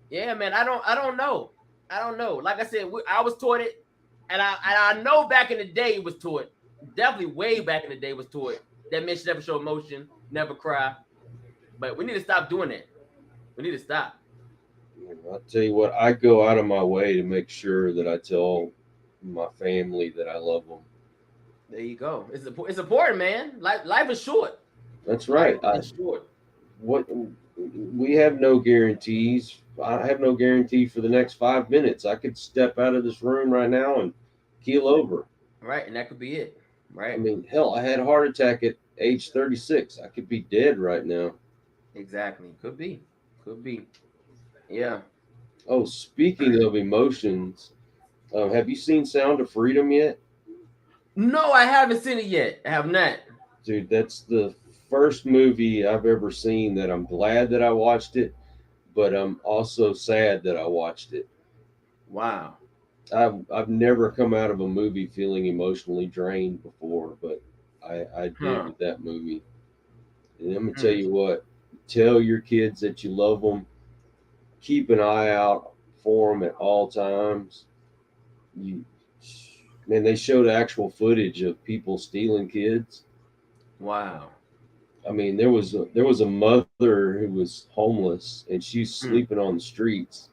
yeah, man, I don't know. Like I said, I was taught it, and I know back in the day it was taught. Definitely way back in the day was taught that men should never show emotion, never cry. But we need to stop doing that. We need to stop. I'll tell you what, I go out of my way to make sure that I tell my family that I love them. There you go. It's important, man. Life is short. That's right. Life is short. What we have no guarantees. I have no guarantee for the next 5 minutes. I could step out of this room right now and keel over. Right, and that could be it. Right. I mean, hell, I had a heart attack at age 36. I could be dead right now. Exactly. Could be. Yeah. Oh, speaking of emotions, have you seen Sound of Freedom yet? No, I haven't seen it yet. I have not. Dude, that's the first movie I've ever seen that I'm glad that I watched it, but I'm also sad that I watched it. Wow. I've never come out of a movie feeling emotionally drained before, but I did with that movie. And I'm gonna tell you what, tell your kids that you love them. Keep an eye out for them at all times. They showed actual footage of people stealing kids. Wow. I mean, there was a mother who was homeless and she's sleeping on the streets,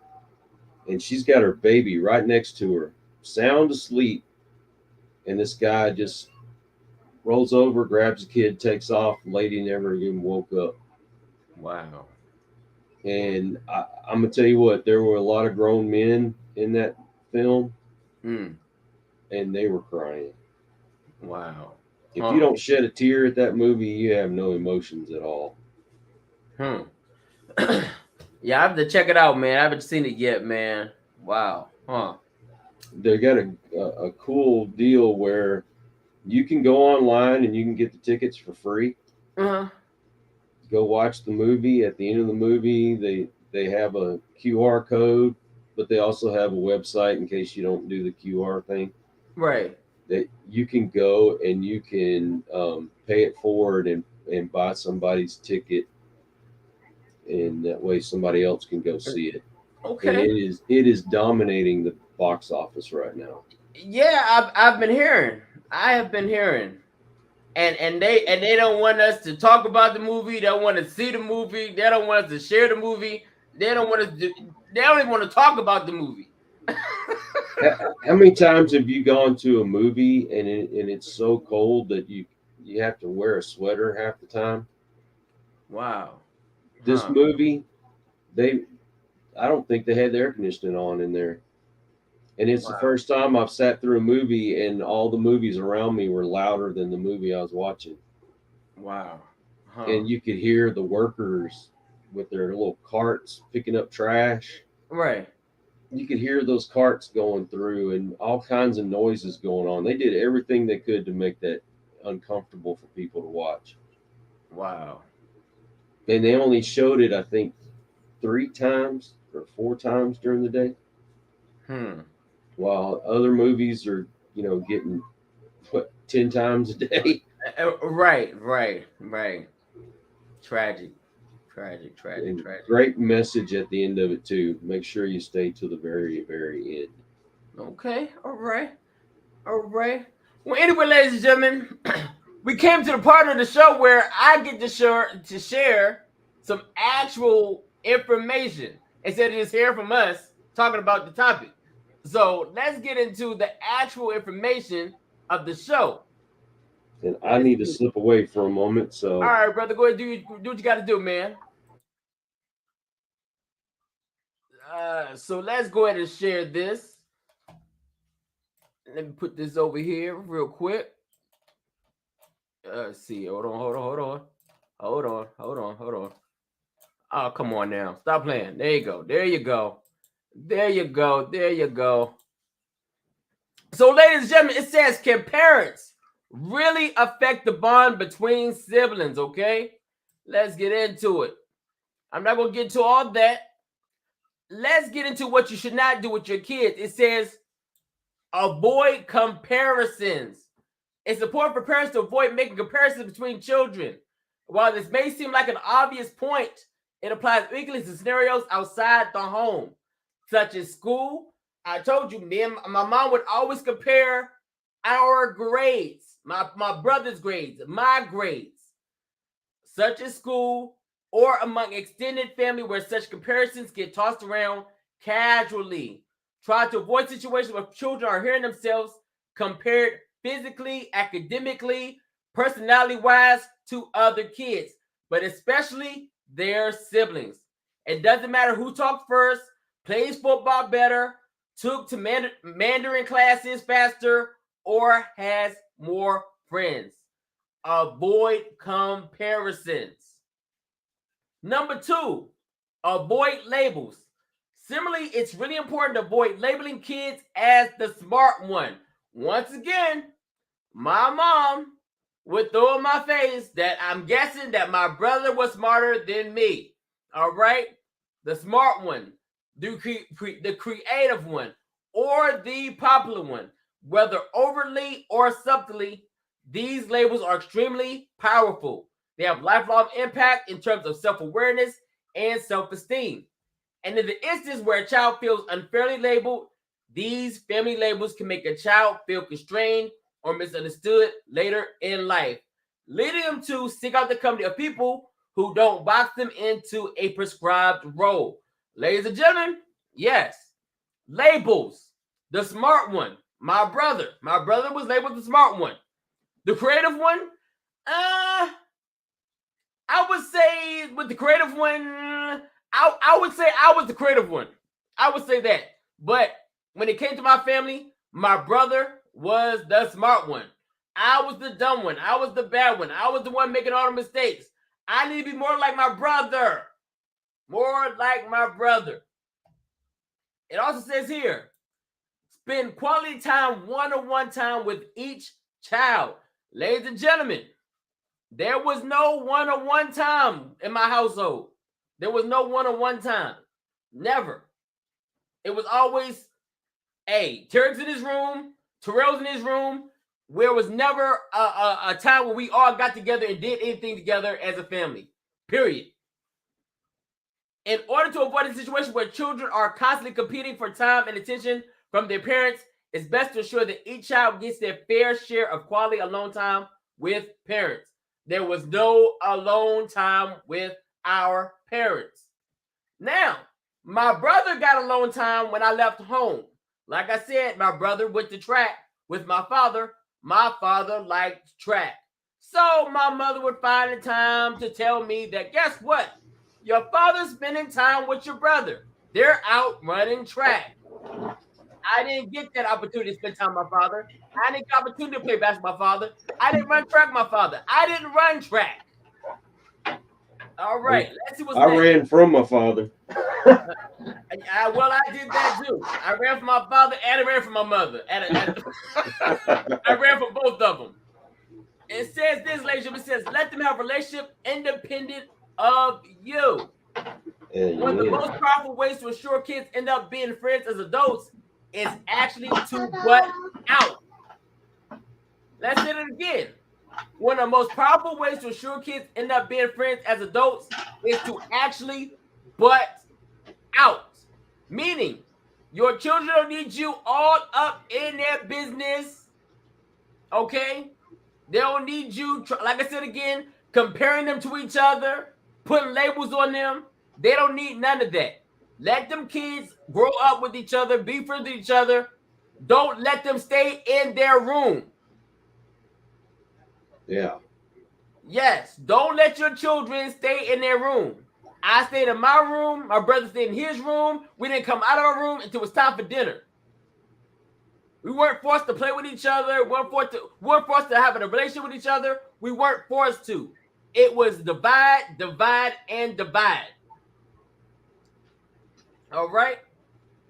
and she's got her baby right next to her, sound asleep, and this guy just rolls over, grabs the kid, takes off. The lady never even woke up. Wow. And I'm gonna tell you what, there were a lot of grown men in that film, and they were crying. Wow. If you don't shed a tear at that movie, you have no emotions at all. Yeah, I have to check it out, man. I haven't seen it yet, man. Wow. They got a cool deal where you can go online and you can get the tickets for free. Go watch the movie. At the end of the movie, they have a QR code, but they also have a website in case you don't do the QR thing. Right. That you can go and you can pay it forward and buy somebody's ticket, and that way somebody else can go see it. Okay. And it is dominating the box office right now. Yeah, I've been hearing. I have been hearing. And they don't want us to talk about the movie. They don't want to see the movie. They don't want us to share the movie. They don't even want to talk about the movie. How many times have you gone to a movie and it's so cold that you have to wear a sweater half the time? Wow. This movie, I don't think they had the air conditioning on in there. And it's the first time I've sat through a movie and all the movies around me were louder than the movie I was watching. Wow. And you could hear the workers with their little carts picking up trash. Right. You could hear those carts going through and all kinds of noises going on. They did everything they could to make that uncomfortable for people to watch. Wow. And they only showed it, I think, 3 times or 4 times during the day. While other movies are, getting 10 times a day. Right. Tragic. Great message at the end of it too. Make sure you stay to the very, very end. Okay. All right. Well, anyway, ladies and gentlemen, we came to the part of the show where I get to share some actual information instead of just hearing from us talking about the topic. So let's get into the actual information of the show. And I need to slip away for a moment. So all right, brother, go ahead, do what you got to do, man. So let's go ahead and share this. Let me put this over here real quick. Let's see. Hold on. Oh, come on now. Stop playing. There you go. So, ladies and gentlemen, it says, can parents really affect the bond between siblings? Okay, let's get into it. I'm not going to get into all that. Let's get into what you should not do with your kids. It says, avoid comparisons. It's important for parents to avoid making comparisons between children. While this may seem like an obvious point, it applies equally to scenarios outside the home, such as school. I told you, me and my mom would always compare our grades, my brother's grades, my grades, such as school or among extended family where such comparisons get tossed around casually. Try to avoid situations where children are hearing themselves compared physically, academically, personality-wise to other kids, but especially their siblings. It doesn't matter who talks first, plays football better, took to Mandarin classes faster, or has more friends. Avoid comparisons. Number 2, avoid labels. Similarly, it's really important to avoid labeling kids as the smart one. Once again, my mom would throw in my face that I'm guessing that my brother was smarter than me. All right? The smart one, the creative one, or the popular one. Whether overtly or subtly, these labels are extremely powerful. They have lifelong impact in terms of self-awareness and self-esteem. And in the instance where a child feels unfairly labeled, these family labels can make a child feel constrained or misunderstood later in life, leading them to seek out the company of people who don't box them into a prescribed role. Ladies and gentlemen, yes, labels. The smart one, my brother. My brother was labeled the smart one. The creative one, I would say with the creative one, I would say I was the creative one. I would say that. But when it came to my family, my brother was the smart one. I was the dumb one. I was the bad one. I was the one making all the mistakes. I need to be more like my brother. More like my brother. It also says here, spend quality time, one-on-one time with each child. Ladies and gentlemen, there was no one-on-one time in my household. There was no one-on-one time. Never. It was always, hey, Tarek's in his room, Terrell's in his room. There was never a time where we all got together and did anything together as a family. Period. In order to avoid a situation where children are constantly competing for time and attention from their parents, it's best to ensure that each child gets their fair share of quality alone time with parents. There was no alone time with our parents. Now, my brother got alone time when I left home. Like I said, my brother went to track with my father. My father liked track. So my mother would find the time to tell me that, guess what? Your father's spending time with your brother. They're out running track. I didn't get that opportunity to spend time with my father. I didn't get the opportunity to play basketball with my father. I didn't run track with my father. I didn't run track. All right, let's see what's I next. ran from my father. Well, I did that too. I ran from my father and I ran from my mother. I ran from both of them. It says this, ladies and gentlemen, it says, let them have a relationship independent of you. One of the most powerful ways to ensure kids end up being friends as adults is actually to butt out. Let's say it again. One of the most powerful ways to ensure kids end up being friends as adults is to actually butt out. Meaning, your children don't need you all up in their business. Okay? They don't need you, like I said again, comparing them to each other, putting labels on them. They don't need none of that. Let them kids grow up with each other, be friends with each other. Don't let them stay in their room. Yeah. Yes, don't let your children stay in their room. I stayed in my room. My brother stayed in his room. We didn't come out of our room until it was time for dinner. We weren't forced to play with each other. We weren't forced to have a relationship with each other. We weren't forced to. It was divide, and divide. All right?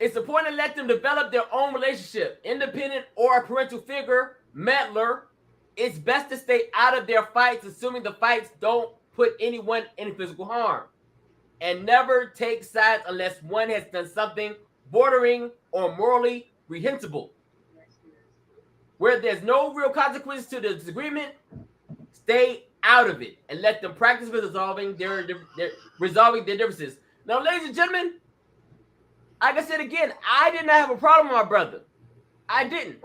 It's important to let them develop their own relationship. Independent or a parental figure, meddler, it's best to stay out of their fights, assuming the fights don't put anyone in physical harm. And never take sides unless one has done something bordering or morally reprehensible. Where there's no real consequences to the disagreement, stay out of it and let them practice resolving their differences. Now, ladies and gentlemen, like I said again, I did not have a problem with my brother. I didn't.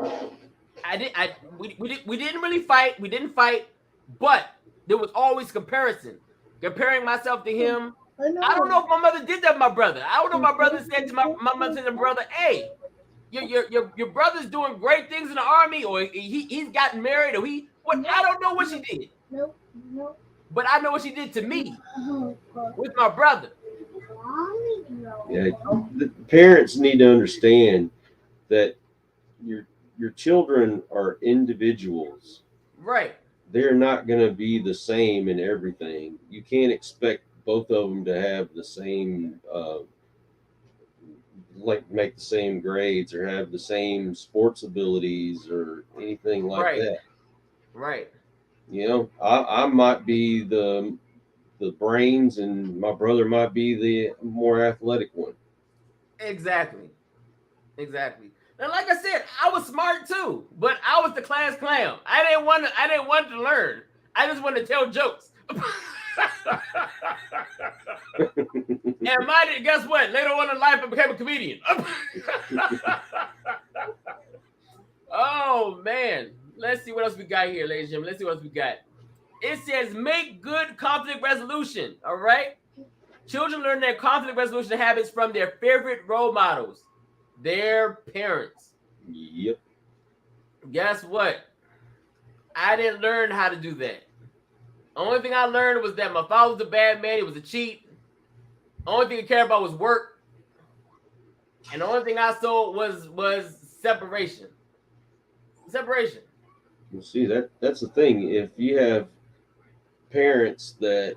We didn't really fight. We didn't fight, but there was always comparison. Comparing myself to him. I don't know if my mother did that with my brother. I don't know if my brother said to my mother said to my brother, hey, your brother's doing great things in the army, or he's gotten married, or I don't know what she did. No. But I know what she did to me with my brother. Yeah, the parents need to understand that your children are individuals. Right. They're not going to be the same in everything. You can't expect both of them to have the same, like make the same grades or have the same sports abilities or anything like that. Right. You know, I might be the brains, and my brother might be the more athletic one. Exactly. And like I said, I was smart too, but I was the class clown. I didn't want to learn. I just wanted to tell jokes. And guess what? Later on in life, I became a comedian. Oh man. Let's see what else we got here, ladies and gentlemen. Let's see what else we got. It says make good conflict resolution. All right. Children learn their conflict resolution habits from their favorite role models, their parents. Yep. Guess what? I didn't learn how to do that. Only thing I learned was that my father was a bad man. He was a cheat. Only thing he cared about was work. And the only thing I saw was separation. Separation. You see, that's the thing. If you have parents that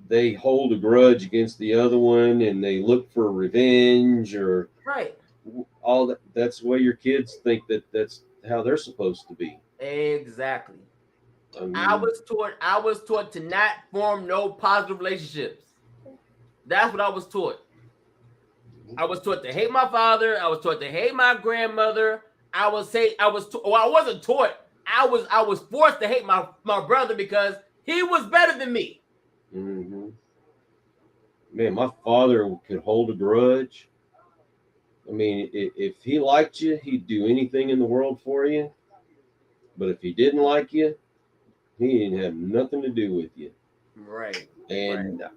they hold a grudge against the other one and they look for revenge or right, all that's the way your kids think that's how they're supposed to be. Exactly. I mean, I was taught to not form no positive relationships. That's what I was taught. I was taught to hate my father. I was taught to hate my grandmother. I wasn't taught. I was forced to hate my brother because he was better than me. mm-hmm. Man, my father could hold a grudge. I mean, if he liked you, he'd do anything in the world for you. But if he didn't like you, he didn't have nothing to do with you. Right. And right.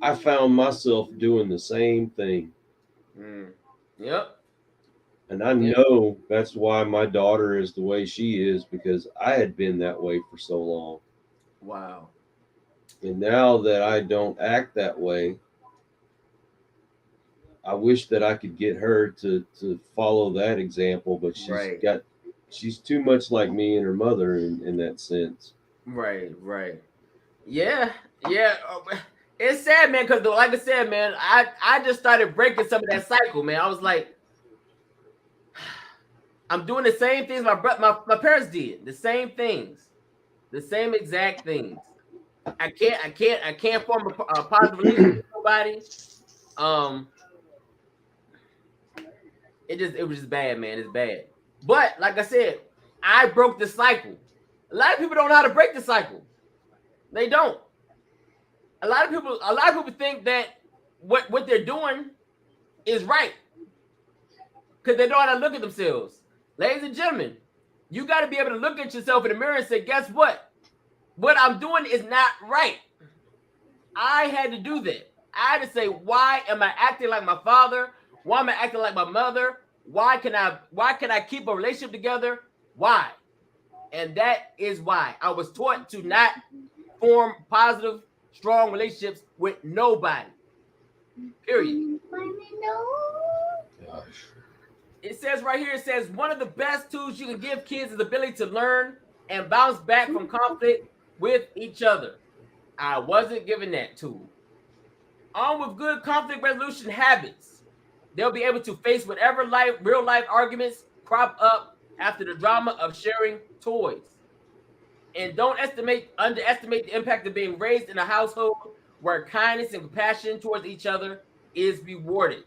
I found myself doing the same thing. Yep. And I know that's why my daughter is the way she is, because I had been that way for so long. Wow. And now that I don't act that way, I wish that I could get her to follow that example, but she's too much like me and her mother in that sense. Right. Yeah. It's sad, man, because like I said, man, I just started breaking some of that cycle, man. I was like, I'm doing the same things my parents did, the same things, the same exact things. I can't form a positive relationship with nobody. It was just bad, man. It's bad. But like I said, I broke the cycle. A lot of people don't know how to break the cycle. They don't. A lot of people think that what they're doing is right because they don't know how to look at themselves. Ladies and gentlemen, you got to be able to look at yourself in the mirror and say, guess what? What I'm doing is not right. I had to do that. I had to say, why am I acting like my father? Why am I acting like my mother? Why can I keep a relationship together? Why? And that is why I was taught to not form positive, strong relationships with nobody. Period. Gosh. It says right here, it says one of the best tools you can give kids is the ability to learn and bounce back from conflict with each other. I wasn't given that tool. On with good conflict resolution habits. They'll be able to face whatever real life arguments crop up after the drama of sharing toys. And don't underestimate the impact of being raised in a household where kindness and compassion towards each other is rewarded.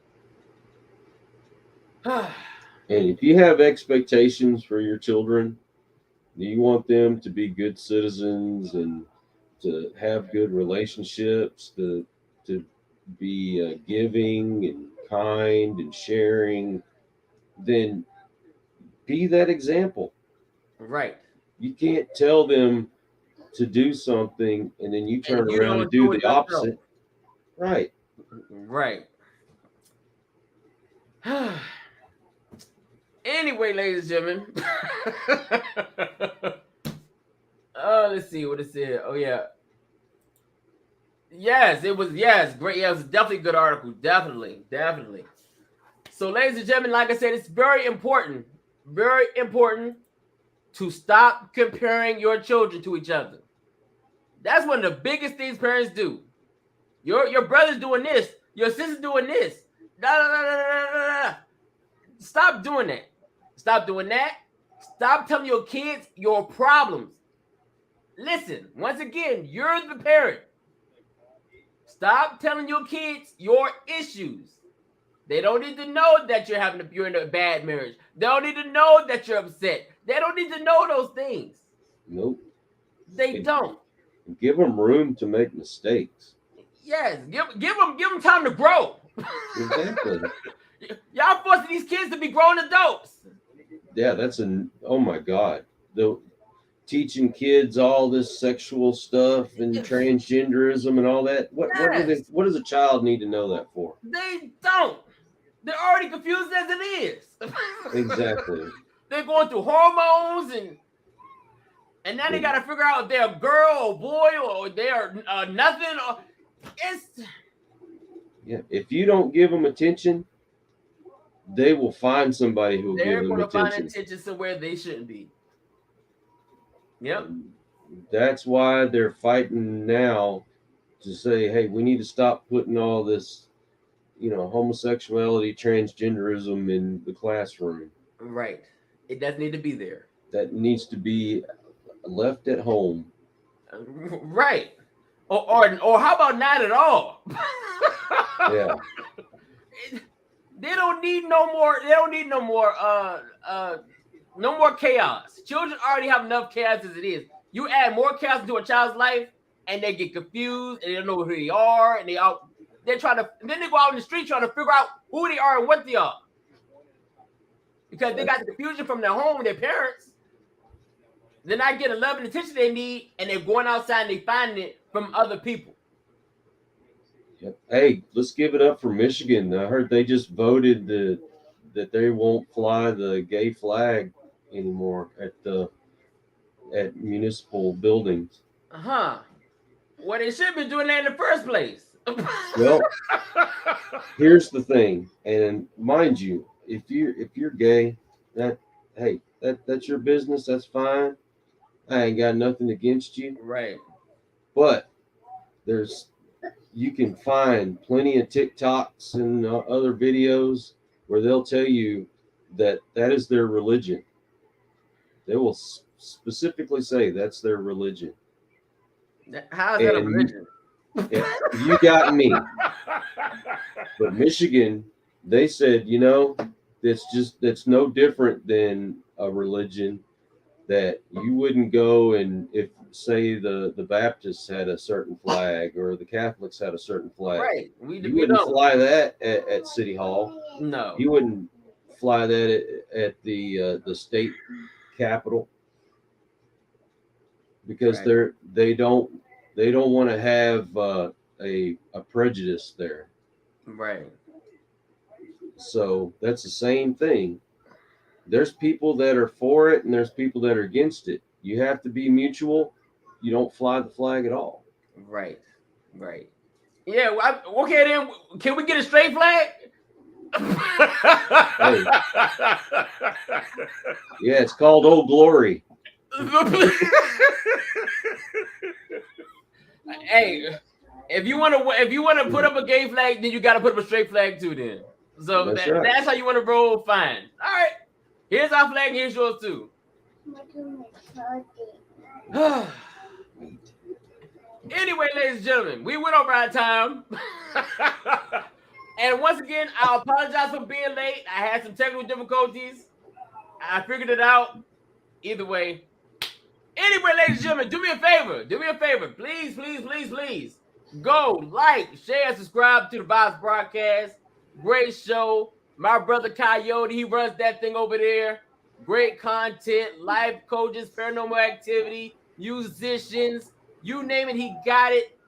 And if you have expectations for your children, you want them to be good citizens and to have good relationships, to be giving and kind and sharing, then be that example. Right. You can't tell them to do something and then you turn And you around and don't do do it the yourself. opposite. Right. Right. Anyway, ladies and gentlemen. Let's see what it said. Oh yeah. Yes, it was great. Yeah, it was definitely a good article. Definitely. So, ladies and gentlemen, like I said, it's very important to stop comparing your children to each other. That's one of the biggest things parents do. Your brother's doing this, your sister's doing this. Stop doing that. Stop doing that. Stop telling your kids your problems. Listen, once again, you're the parent. Stop telling your kids your issues. They don't need to know that you're in a bad marriage. They don't need to know that you're upset. They don't need to know those things. Nope. They don't. Give them room to make mistakes. Yes, give them time to grow. Exactly. Y'all forcing these kids to be grown adults. Yeah, oh my God. Teaching kids all this sexual stuff and transgenderism and all that. What does a child need to know that for? They don't. They're already confused as it is. Exactly. They're going through hormones and now they got to figure out if they're a girl or boy or they're nothing. Yeah, if you don't give them attention, they will find somebody who will give them attention. They're going to find attention somewhere they shouldn't be. Yep. That's why they're fighting now to say, hey, we need to stop putting all this, homosexuality, transgenderism in the classroom. Right. It doesn't need to be there. That needs to be left at home. Right. Or how about not at all? Yeah. They don't need no more. No more chaos. Children already have enough chaos as it is. You add more chaos into a child's life, and they get confused, and they don't know who they are, and then they go out in the street trying to figure out who they are and what they are. Because they got the confusion from their home, their parents. They're not getting the love and attention they need, and they're going outside and they find it from other people. Yep. Hey, let's give it up for Michigan. I heard they just voted that they won't fly the gay flag anymore at municipal buildings. Well, they should be doing that in the first place. Well, here's the thing, and mind you, if you're gay, that's your business. That's fine. I ain't got nothing against you. Right. But you can find plenty of TikToks and other videos where they'll tell you that is their religion. They will specifically say that's their religion. How is that a religion? You got me. But Michigan, they said, that's no different than a religion, that you wouldn't go and if, say, the Baptists had a certain flag or the Catholics had a certain flag. Right. You wouldn't fly that at City Hall. No. You wouldn't fly that at the state capitol, because right. they don't want to have a prejudice there. Right. So that's the same thing. There's people that are for it and there's people that are against it. You have to be mutual. You don't fly the flag at all. Right. Yeah. Okay, then can we get a straight flag? Hey. Yeah, it's called Old Glory. Hey, if you want to put up a gay flag, then you got to put up a straight flag too. Then So That's right. that's how you want to roll. Fine. All right. Here's our flag. Here's yours too. Anyway, ladies and gentlemen, we went over our time. And once again, I apologize for being late. I had some technical difficulties. I figured it out. Either way. Anyway, ladies and gentlemen, do me a favor. Do me a favor. Please, please, please, please. Go, like, share, subscribe to the Vibes Broadcast. Great show. My brother Coyote, he runs that thing over there. Great content, life coaches, paranormal activity, musicians, you name it, he got it.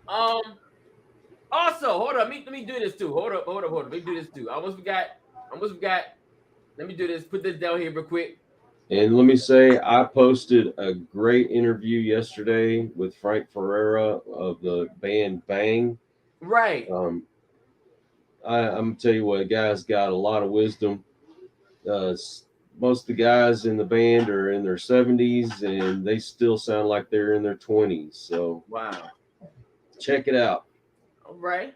Also, hold up, let me do this too. Hold up. Let me do this too. I almost forgot. Let me do this. Put this down here real quick. And let me say, I posted a great interview yesterday with Frank Ferreira of the band Bang. Right. I'm gonna tell you what, the guy's got a lot of wisdom. Most of the guys in the band are in their 70s, and they still sound like they're in their 20s. So wow, check it out. All right.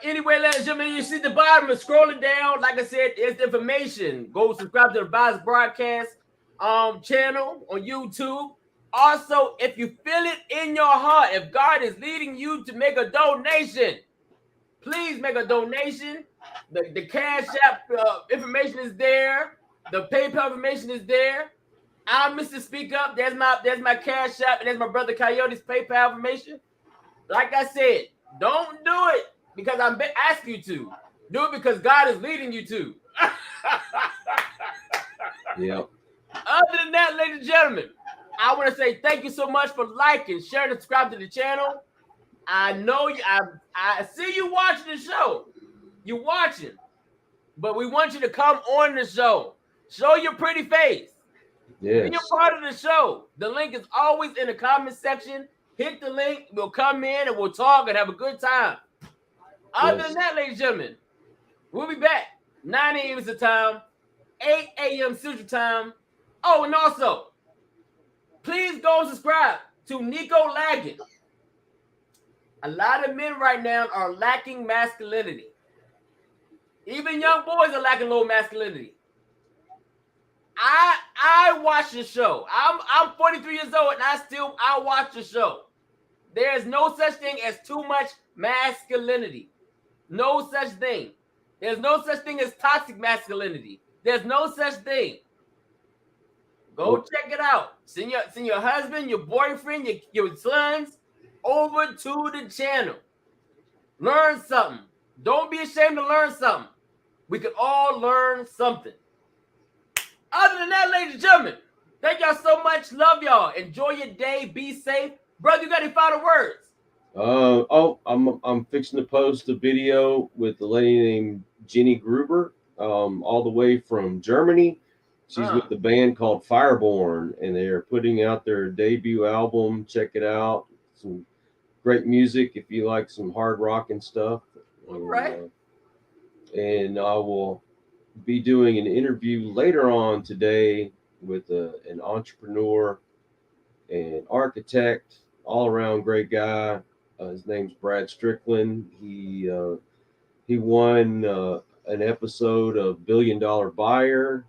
Anyway, ladies and gentlemen, you see the bottom of scrolling down. Like I said, it's the information. Go subscribe to the Vibes Broadcast channel on YouTube. Also, if you feel it in your heart, if God is leading you to make a donation, please make a donation. The Cash App information is there. The PayPal information is there. I'm Mr. Speak Up. There's my Cash App, and there's my brother Coyote's PayPal information. Like I said, don't do it because I'm asking you to. Do it because God is leading you to. Yep. Other than that, ladies and gentlemen, I want to say thank you so much for liking, sharing, and subscribing to the channel. I know you. I see you watching the show. You're watching, but we want you to come on the show. Show your pretty face. Yes. Be a part of the show. The link is always in the comment section. Hit the link. We'll come in and we'll talk and have a good time. Other than that, ladies and gentlemen, we'll be back. 9 a.m. is the time. 8 a.m. Central Time. Oh, and also, please go and subscribe to Nico Lagging. A lot of men right now are lacking masculinity. Even young boys are lacking low masculinity. I watch the show. I'm 43 years old and I watch the show. There's no such thing as too much masculinity. No such thing. There's no such thing as toxic masculinity. There's no such thing. Go check it out. Send your husband, your boyfriend, your sons over to the channel. Learn something. Don't be ashamed to learn something. We can all learn something. Other than that, ladies and gentlemen, thank y'all so much. Love y'all. Enjoy your day. Be safe. Brother, you got any final words? I'm fixing to post a video with a lady named Jenny Gruber, all the way from Germany. She's with the band called Fireborn, and they are putting out their debut album. Check it out. Some great music if you like some hard rock and stuff. All right. And I will be doing an interview later on today with an entrepreneur and architect, all-around great guy. His name's Brad Strickland. He won an episode of Billion Dollar Buyer.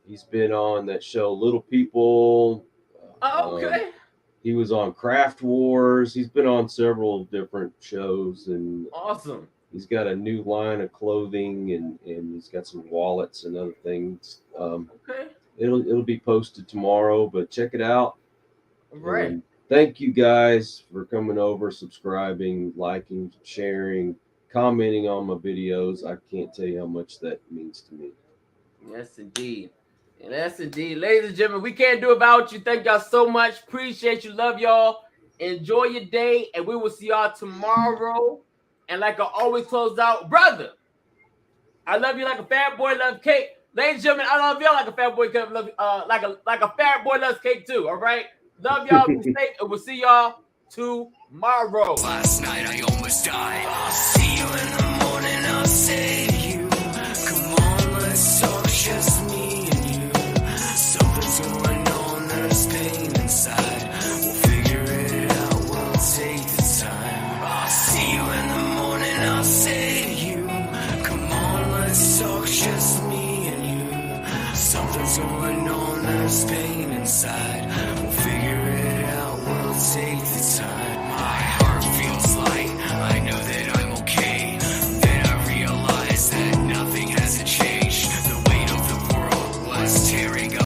He's been on that show Little People. Okay. He was on Craft Wars. He's been on several different shows, and awesome. He's got a new line of clothing, and he's got some wallets and other things. Okay. It'll be posted tomorrow, but check it out. All right. And thank you guys for coming over, subscribing, liking, sharing, commenting on my videos. I can't tell you how much that means to me. Yes, indeed. And that's indeed. Ladies and gentlemen, we can't do it without you. Thank y'all so much. Appreciate you. Love y'all. Enjoy your day, and we will see y'all tomorrow. And like I always close out, brother, I love you like a fat boy loves cake. Ladies and gentlemen, I love y'all like a fat boy like a fat boy loves cake too. All right, love y'all. Be safe, and we'll see y'all tomorrow. Last night I almost died. I'll see you in the morning. I'll save you. Come on, let's talk, just me and you. Something's going on. There's pain inside. We'll figure it out. We'll take the time. I'll see you in the morning. I'll save you. inside. We'll figure it out, we'll take the time.